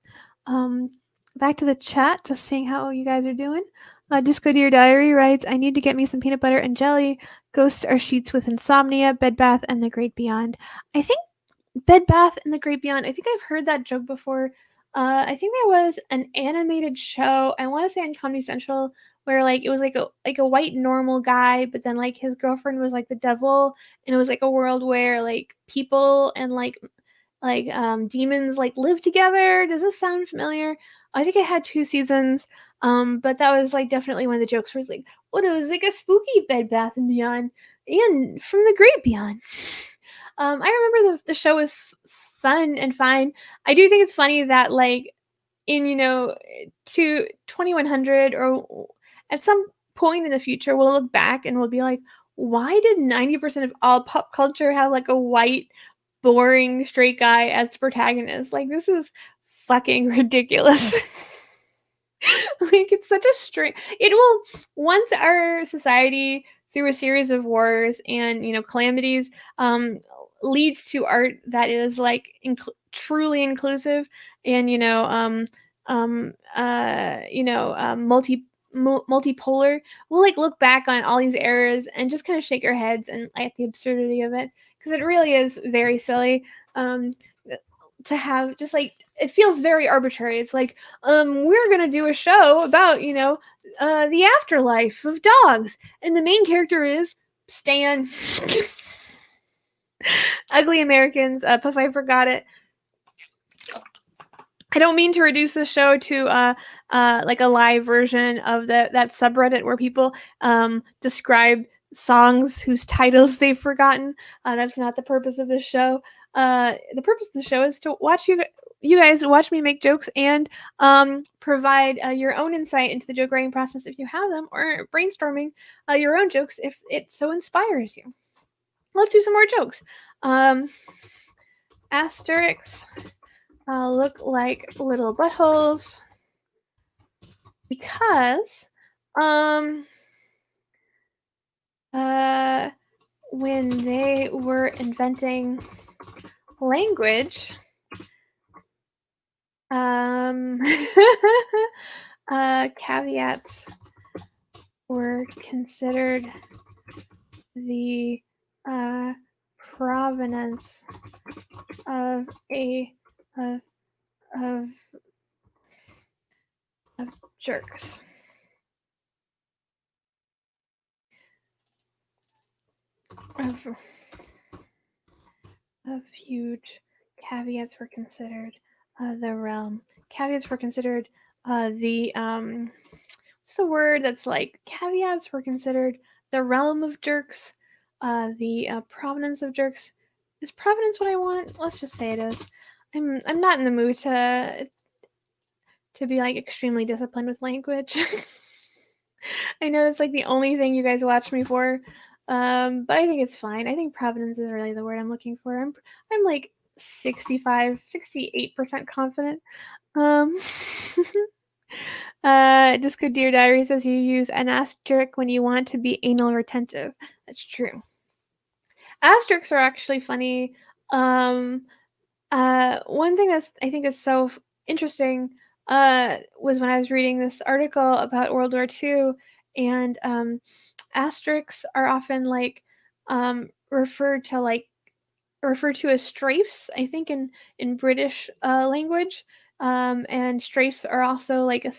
Back to the chat, just seeing how you guys are doing. Disco Dear Diary writes, I need to get me some peanut butter and jelly. Ghosts are sheets with insomnia, Bed Bath, and the Great Beyond. I think Bed Bath and the Great Beyond. I think I've heard that joke before. I think there was an animated show. I want to say on Comedy Central where like it was like a white normal guy, but then like his girlfriend was like the devil, and it was like a world where like people and demons like live together. Does this sound familiar? I think it had 2 seasons. But that was like definitely one of the jokes where it's like, what, it was like a spooky Bed Bath and Beyond, and from the Great Beyond. I remember the show was fun and fine. I do think it's funny that like in to 2100 or at some point in the future we'll look back and we'll be like, why did 90% of all pop culture have like a white boring straight guy as the protagonist? Like, this is fucking ridiculous. Like, it's such a strange, it will, once our society through a series of wars and calamities leads to art that is like truly inclusive and multipolar, we'll like look back on all these eras and just kind of shake our heads and at the absurdity of it, because it really is very silly to have just like, it feels very arbitrary. It's like, we're gonna do a show about the afterlife of dogs, and the main character is Stan. Ugly Americans. Puff, I forgot it. I don't mean to reduce the show to like a live version of that subreddit where people describe songs whose titles they've forgotten. That's not the purpose of this show. The purpose of the show is to watch you guys watch me make jokes and provide your own insight into the joke writing process if you have them, or brainstorming your own jokes if it so inspires you. Let's do some more jokes. Asterix look like little buttholes because when they were inventing language, caveats were considered the provenance of jerks. Of huge caveats were considered the realm. Caveats were considered the what's the word that's like, caveats were considered the realm of jerks. the provenance of jerks. Is provenance what I want? Let's just say it is. I'm not in the mood to be like extremely disciplined with language. I know that's like the only thing you guys watch me for, but I think it's fine. I think provenance is really the word I'm looking for. I'm like 68% confident. Um, Disco Dear Diary says you use an asterisk when you want to be anal retentive. That's true. Asterisks are actually funny. Um, One thing that's I think is so interesting was when I was reading this article about World War II, and asterisks are often like referred to as strafes, I think, in British language, and strafes are also like a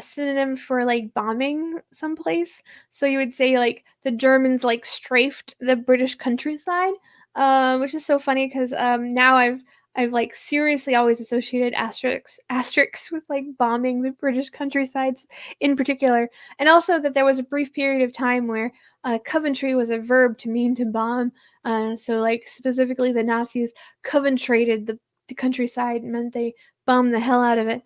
synonym for like bombing someplace. So you would say like the Germans like strafed the British countryside, which is so funny because now I've like seriously always associated asterisks with like bombing the British countrysides in particular, and also that there was a brief period of time where Coventry was a verb to mean to bomb. So, like, specifically, the Nazis Coventraded the countryside, meant they bombed the hell out of it.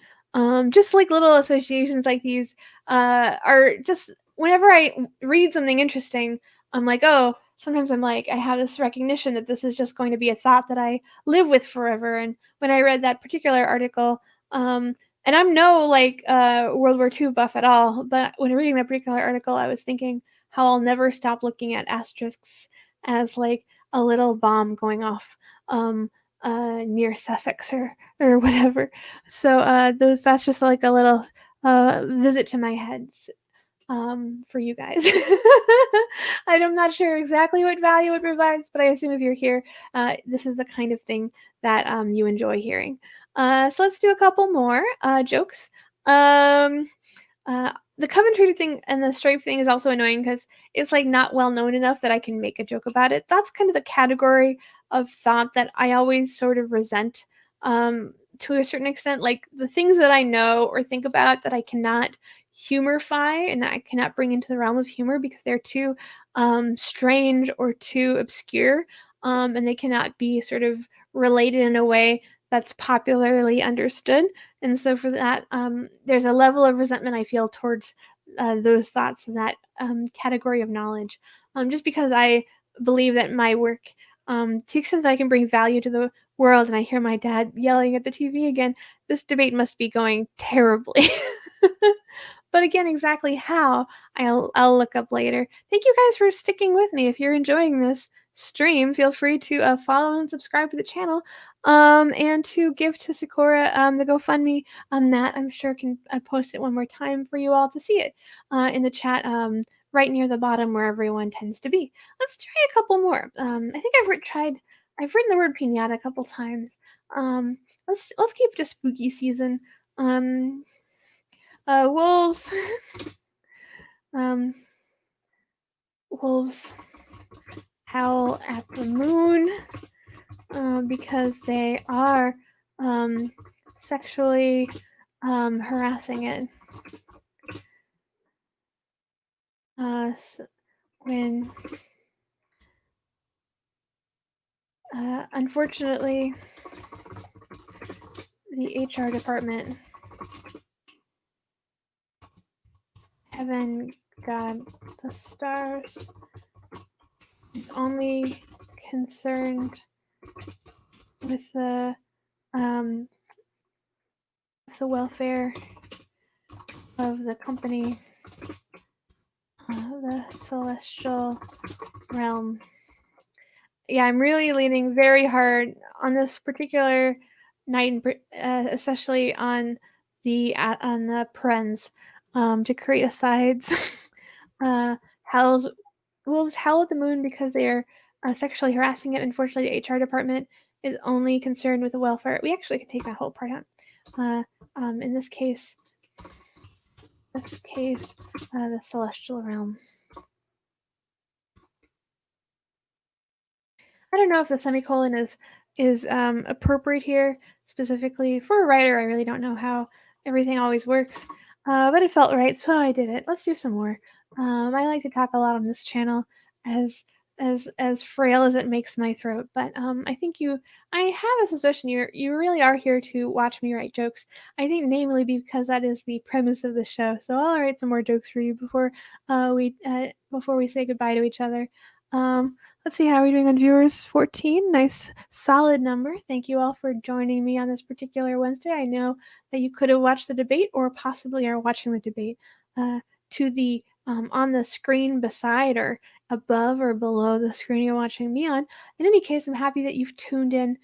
Just like little associations like these are just whenever I read something interesting, I'm like, oh, sometimes I'm like, I have this recognition that this is just going to be a thought that I live with forever. And when I read that particular article, and I'm no like World War II buff at all, but when reading that particular article, I was thinking how I'll never stop looking at asterisks as like a little bomb going off near Sussex or whatever. So that's just like a little visit to my head for you guys. I'm not sure exactly what value it provides, but I assume if you're here, this is the kind of thing that you enjoy hearing. So let's do a couple more jokes. The Coventry thing and the stripe thing is also annoying because it's like not well known enough that I can make a joke about it. That's kind of the category of thought that I always sort of resent to a certain extent. Like the things that I know or think about that I cannot humorify and I cannot bring into the realm of humor because they're too strange or too obscure, and they cannot be sort of related in a way that's popularly understood. And so for that, there's a level of resentment I feel towards those thoughts and that category of knowledge, just because I believe that my work, to the extent that I can bring value to the world, and I hear my dad yelling at the TV again, this debate must be going terribly. But again, exactly how, I'll look up later. Thank you guys for sticking with me. If you're enjoying this stream, feel free to follow and subscribe to the channel, and to give to Sakura the GoFundMe. That I'm sure can post it one more time for you all to see it in the chat, right near the bottom where everyone tends to be. Let's try a couple more. I think I've written the word pinata a couple times. Um, let's keep it to spooky season. Um, Wolves. um, Wolves howl at the moon because they are sexually harassing it. When unfortunately the HR department, heaven, God, the stars, is only concerned with the welfare of the company, the celestial realm. Yeah, I'm really leaning very hard on this particular night, especially on the parens, to create asides. Howl's Wolves howl at the moon because they are sexually harassing it. Unfortunately, the HR department is only concerned with the welfare. We actually can take that whole part out. In this case, the celestial realm. I don't know if the semicolon is appropriate here specifically for a writer. I really don't know how everything always works, but it felt right, so I did it. Let's do some more. I like to talk a lot on this channel as frail as it makes my throat. But I think I have a suspicion you really are here to watch me write jokes. I think namely because that is the premise of the show. So I'll write some more jokes for you before we say goodbye to each other. Let's see, how are we doing on viewers? 14. Nice solid number. Thank you all for joining me on this particular Wednesday. I know that you could have watched the debate or possibly are watching the debate. To the on the screen beside or above or below the screen you're watching me on. In any case, I'm happy that you've tuned in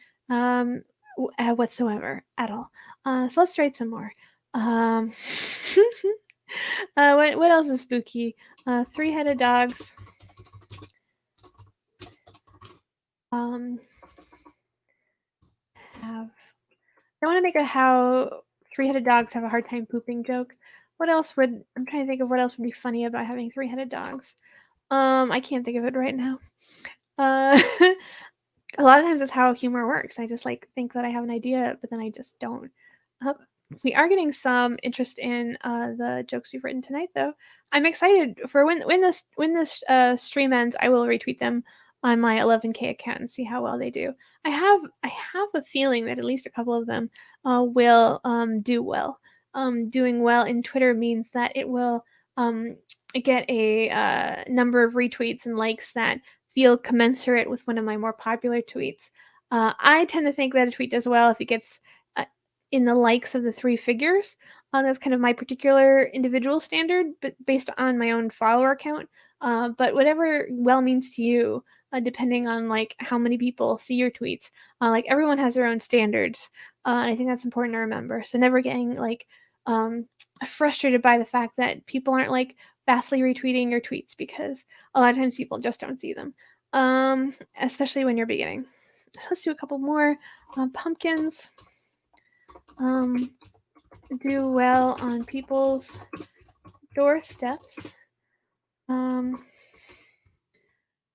whatsoever at all. So let's write some more. What else is spooky? Three-headed dogs. I want to make a how three-headed dogs have a hard time pooping joke. What else I'm trying to think of what else would be funny about having three-headed dogs. I can't think of it right now. A lot of times it's how humor works. I just think that I have an idea, but then I just don't. We are getting some interest in the jokes we've written tonight, though. I'm excited for when this stream ends. I will retweet them on my 11K account and see how well they do. I have a feeling that at least a couple of them will do well. Doing well in Twitter means that it will get a number of retweets and likes that feel commensurate with one of my more popular tweets. I tend to think that a tweet does well if it gets in the likes of the three figures. That's kind of my particular individual standard, but based on my own follower count. But whatever well means to you, depending on how many people see your tweets, everyone has their own standards, and I think that's important to remember. So never getting frustrated by the fact that people aren't vastly retweeting your tweets, because a lot of times people just don't see them, especially when you're beginning. So let's do a couple more. Pumpkins do well on people's doorsteps.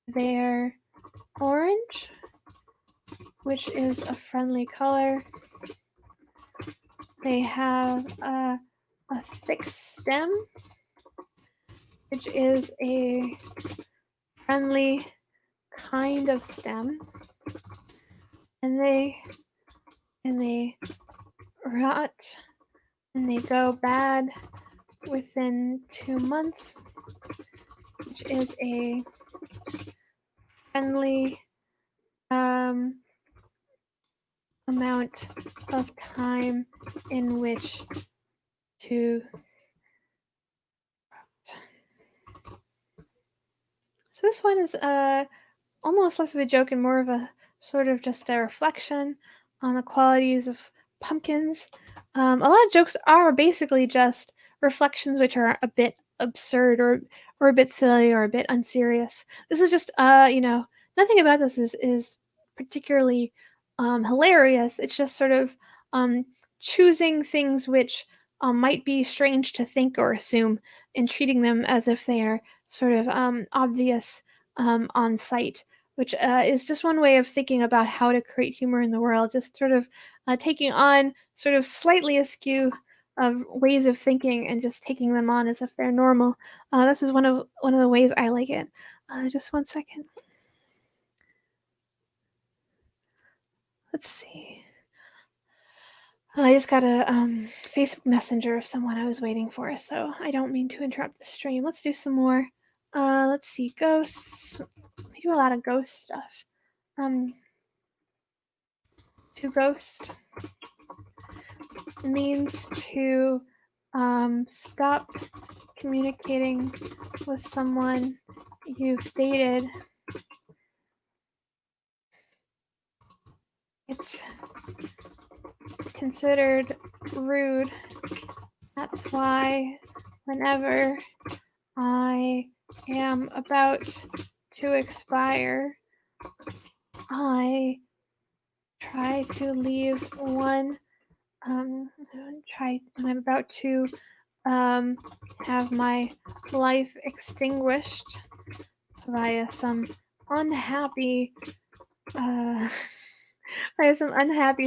They're orange, which is a friendly color. They have a thick stem, which is a friendly kind of stem. And they rot and they go bad within 2 months, which is a friendly amount of time in which to. So this one is almost less of a joke and more of a sort of just a reflection on the qualities of pumpkins. A lot of jokes are basically just reflections which are a bit absurd or a bit silly or a bit unserious. This is just nothing about this is particularly hilarious. It's just sort of choosing things which might be strange to think or assume and treating them as if they are sort of obvious on sight, which is just one way of thinking about how to create humor in the world, just sort of taking on sort of slightly askew of ways of thinking and just taking them on as if they're normal. This is one of the ways I like it. Just 1 second. Let's see. I just got a Facebook Messenger of someone I was waiting for, so I don't mean to interrupt the stream. Let's do some more. Let's see, ghosts. We do a lot of ghost stuff. To ghost means to stop communicating with someone you've dated. It's considered rude. That's why whenever I am about to expire, I try to leave one when I'm about to have my life extinguished via some unhappy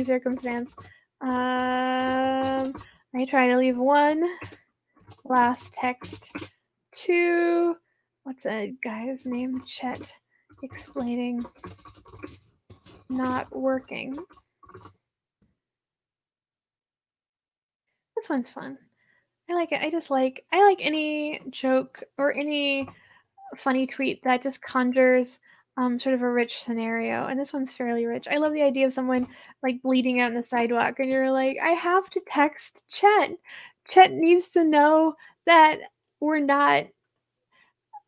circumstance. I try to leave one last text to what's a guy's name? Chet explaining not working. This one's fun. I like it. I like any joke or any funny tweet that just conjures sort of a rich scenario. And this one's fairly rich. I love the idea of someone like bleeding out in the sidewalk and you're like, I have to text Chet. Chet needs to know that we're not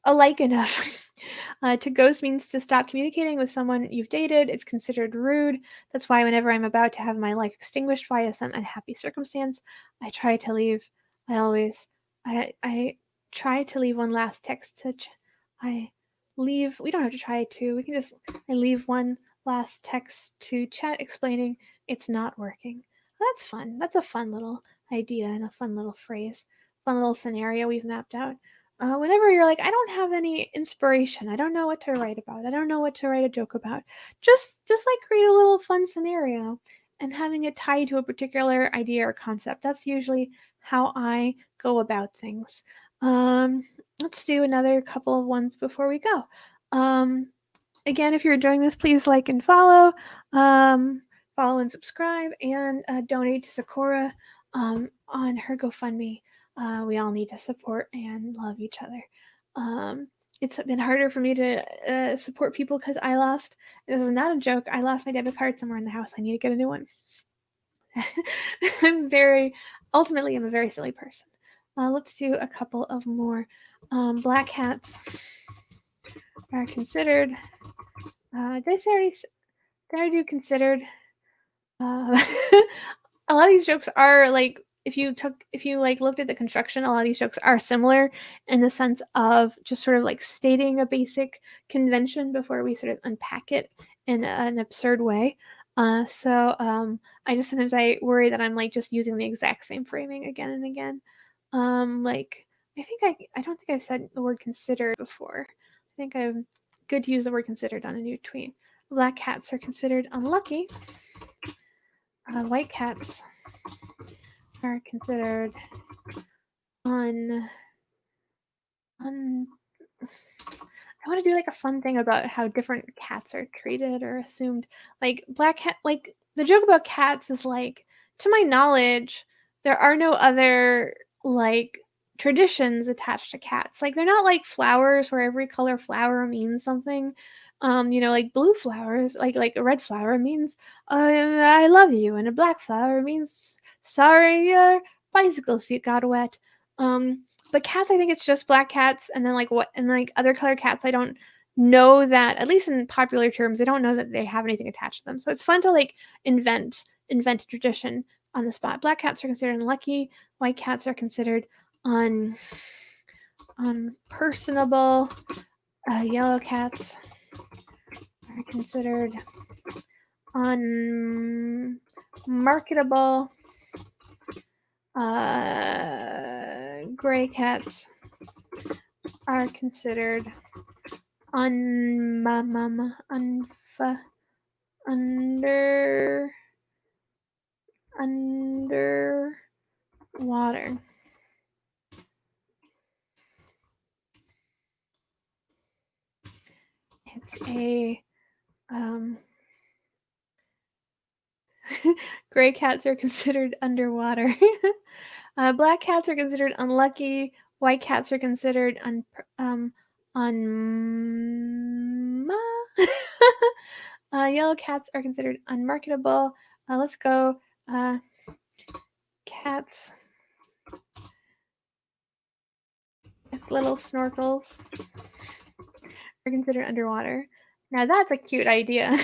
alike enough. To ghost means to stop communicating with someone you've dated. It's considered rude. That's why whenever I'm about to have my life extinguished via some unhappy circumstance, I try to leave. I always, I try to leave one last text to. I leave. We don't have to try to. We can just. I leave one last text to chat explaining it's not working. That's fun. That's a fun little idea and a fun little phrase, fun little scenario we've mapped out. Whenever you're like, I don't have any inspiration, I don't know what to write about, I don't know what to write a joke about, just like create a little fun scenario and having it tied to a particular idea or concept. That's usually how I go about things. Let's do another couple of ones before we go. Again, if you're enjoying this, please like and follow. Follow and subscribe, and donate to Sakura on her GoFundMe. We all need to support and love each other. It's been harder for me to support people because I lost. This is not a joke. I lost my debit card somewhere in the house. I need to get a new one. I'm a very silly person. Let's do a couple of more. Black cats are considered. Did I do considered? A lot of these jokes are like if you like looked at the construction, a lot of these jokes are similar in the sense of just sort of like stating a basic convention before we sort of unpack it in an absurd way. I just sometimes I worry that I'm like just using the exact same framing again and again. Like I don't think I've said the word considered before. I think I'm good to use the word considered on a new tweet. Black cats are considered unlucky. White cats are considered I want to do like a fun thing about how different cats are treated or assumed. Like black cat, like the joke about cats is like, to my knowledge, there are no other like traditions attached to cats. Like they're not like flowers where every color flower means something. Like blue flowers, like a red flower means I love you, and a black flower means sorry your bicycle seat got wet. But cats, I think it's just black cats, and then like other color cats, I don't know that, at least in popular terms, I don't know that they have anything attached to them. So it's fun to like invent a tradition on the spot. Black cats are considered unlucky. White cats are considered unpersonable. Yellow cats are considered unmarketable. Gray cats are considered underwater. It's a gray cats are considered underwater. Black cats are considered unlucky. White cats are considered yellow cats are considered unmarketable. Let's go. Cats with little snorkels are considered underwater. Now that's a cute idea.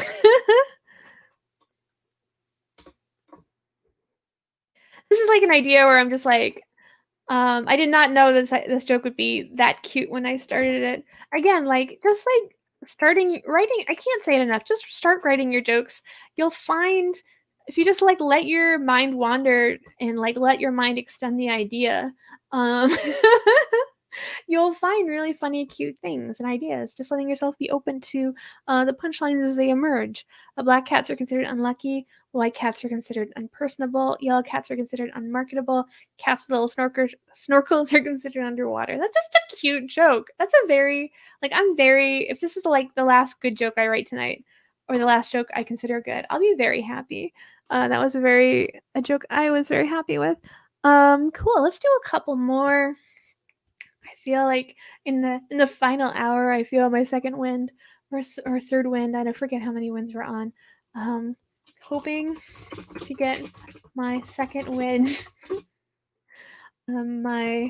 This is like an idea where I'm just like, I did not know this joke would be that cute when I started it. Again, like just like starting writing, I can't say it enough. Just start writing your jokes. You'll find if you just like let your mind wander and like let your mind extend the idea. You'll find really funny, cute things and ideas. Just letting yourself be open to the punchlines as they emerge. Black cats are considered unlucky. White cats are considered unpersonable. Yellow cats are considered unmarketable. Cats with little snorkels are considered underwater. That's just a cute joke. That's a very, I'm very, if this is like the last good joke I write tonight, or the last joke I consider good, I'll be very happy. That was a joke I was very happy with. Cool. Let's do a couple more. I feel like in the final hour, I feel my second wind or third wind. I don't forget how many winds we're on. Hoping to get my second wind. My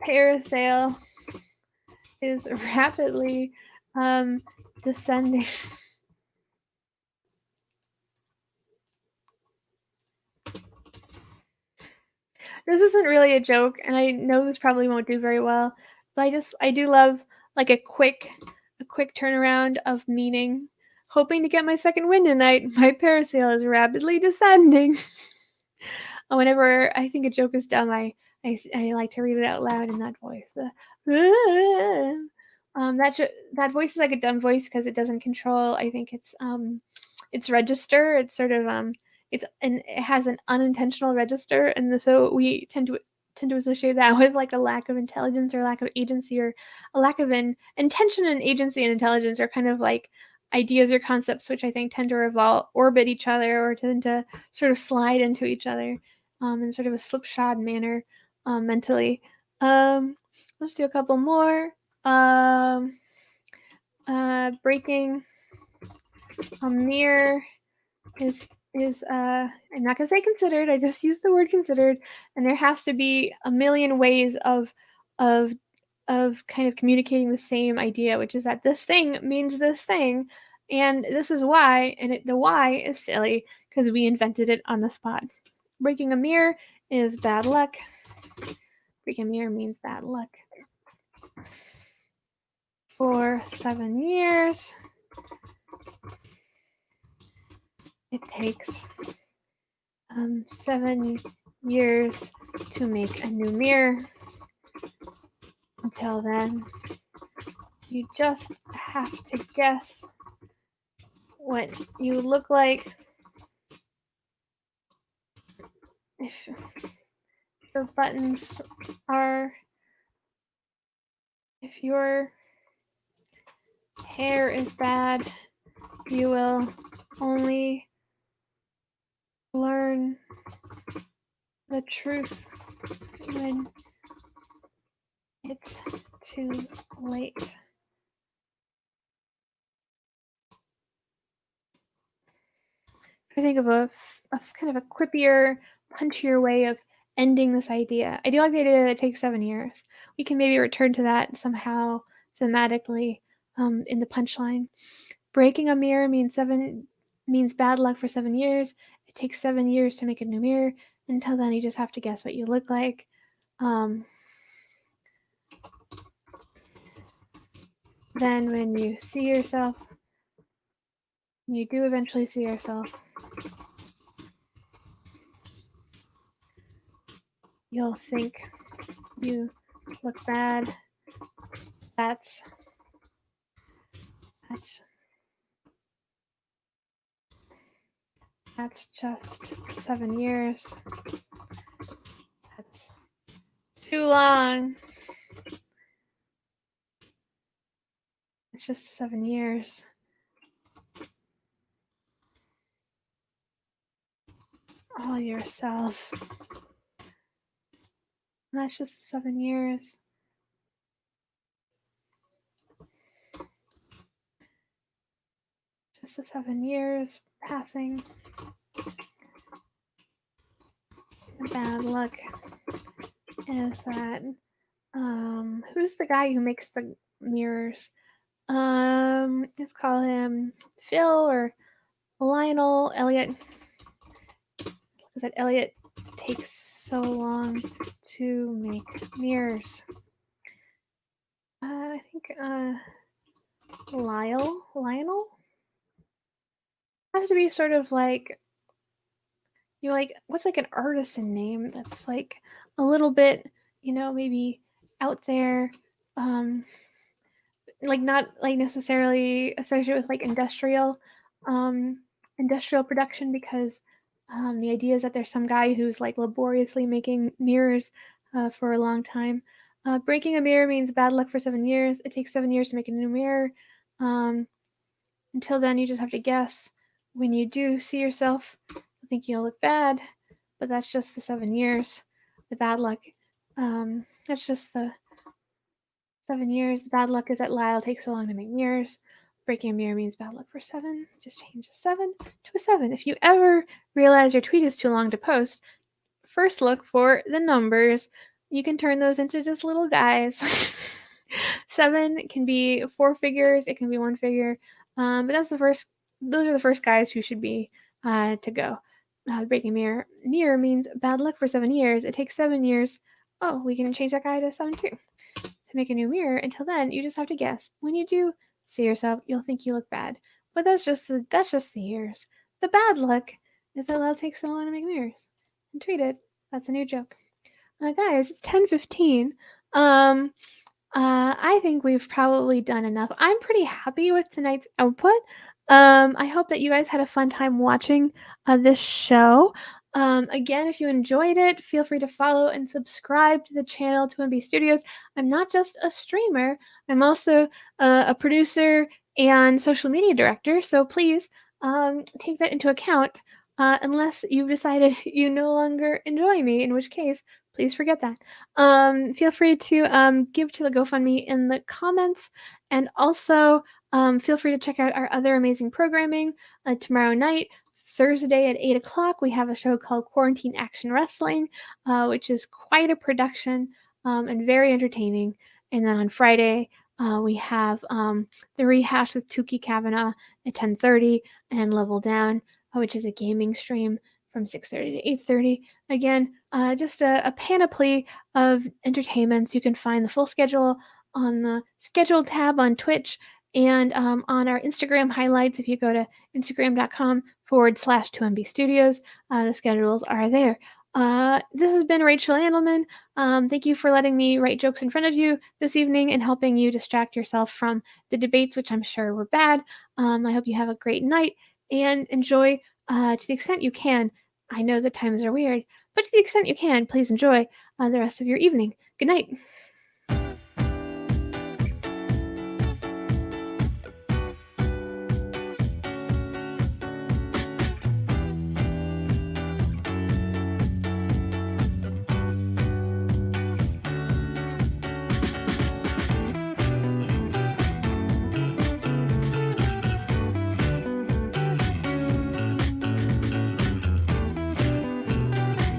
parasail is rapidly descending. This isn't really a joke, and I know this probably won't do very well, but I do love like a quick turnaround of meaning. Hoping to get my second wind tonight, my parasail is rapidly descending. Whenever I think a joke is dumb, I like to read it out loud in that voice. That voice is like a dumb voice because it doesn't control. I think its register. It's sort of it has an unintentional register, and so we tend to associate that with like a lack of intelligence or lack of agency or a lack of an intention and agency and intelligence are kind of like ideas or concepts which I think tend to orbit each other or tend to sort of slide into each other in sort of a slipshod manner mentally. Let's do a couple more. Breaking a mirror is I'm not gonna say considered. I just used the word considered, and there has to be a million ways of kind of communicating the same idea, which is that this thing means this thing, and this is why, and the why is silly because we invented it on the spot. Breaking a mirror is bad luck. Breaking a mirror means bad luck. For 7 years, it takes 7 years to make a new mirror. Until then, you just have to guess what you look like. If your buttons are, if your hair is bad, you will only learn the truth when it's too late. I think of a kind of a quippier, punchier way of ending this idea. I do like the idea that it takes 7 years. We can maybe return to that somehow thematically in the punchline. Breaking a mirror means bad luck for 7 years. It takes 7 years to make a new mirror. Until then, you just have to guess what you look like. Then when you see yourself, you do eventually see yourself, you'll think you look bad. That's just 7 years. That's too long. It's just 7 years. All your cells. That's just 7 years. Just the 7 years passing. Bad luck is that who's the guy who makes the mirrors? Let's call him Phil or Lionel Elliot. Because that Elliot takes so long to make mirrors. I think Lionel has to be sort of like what's like an artisan name that's like a little bit, maybe out there, like not like necessarily associated with like um, industrial production because the idea is that there's some guy who's like laboriously making mirrors for a long time. Breaking a mirror means bad luck for 7 years. It takes 7 years to make a new mirror. Um, until then, you just have to guess. When you do see yourself, you think you'll look bad, but that's just the 7 years. The bad luck, that's just the 7 years. The bad luck is that Lyle takes so long to make mirrors. Breaking a mirror means bad luck for 7. Just change a 7 to a 7. If you ever realize your tweet is too long to post, first look for the numbers. You can turn those into just little guys. 7 can be 4 figures, it can be 1 figure. But that's the first, those are the first guys who should be to go. Breaking mirror means bad luck for 7 years. It takes 7 years. Oh, we can change that guy to 7 too. To make a new mirror. Until then, you just have to guess. When you do see yourself, you'll think you look bad. But that's just the years. The bad luck is that it'll take so long to make mirrors. And tweet it. That's a new joke. Guys, it's 10:15. I think we've probably done enough. I'm pretty happy with tonight's output. I hope that you guys had a fun time watching this show. Again, if you enjoyed it, feel free to follow and subscribe to the channel 2MB Studios. I'm not just a streamer, I'm also a producer and social media director, so please take that into account unless you've decided you no longer enjoy me, in which case, please forget that. Feel free to give to the GoFundMe in the comments, and also feel free to check out our other amazing programming. Tomorrow night, Thursday at 8 o'clock, we have a show called Quarantine Action Wrestling, which is quite a production and very entertaining. And then on Friday, we have The Rehash with Tukey Kavanaugh at 10:30, and Level Down, which is a gaming stream from 6:30 to 8:30. Again, just a panoply of entertainments. You can find the full schedule on the scheduled tab on Twitch and on our Instagram highlights. If you go to instagram.com/2MB Studios, the schedules are there. This has been Rachel Andelman. Thank you for letting me write jokes in front of you this evening and helping you distract yourself from the debates, which I'm sure were bad. I hope you have a great night and enjoy to the extent you can. I know the times are weird, but to the extent you can, please enjoy the rest of your evening. Good night.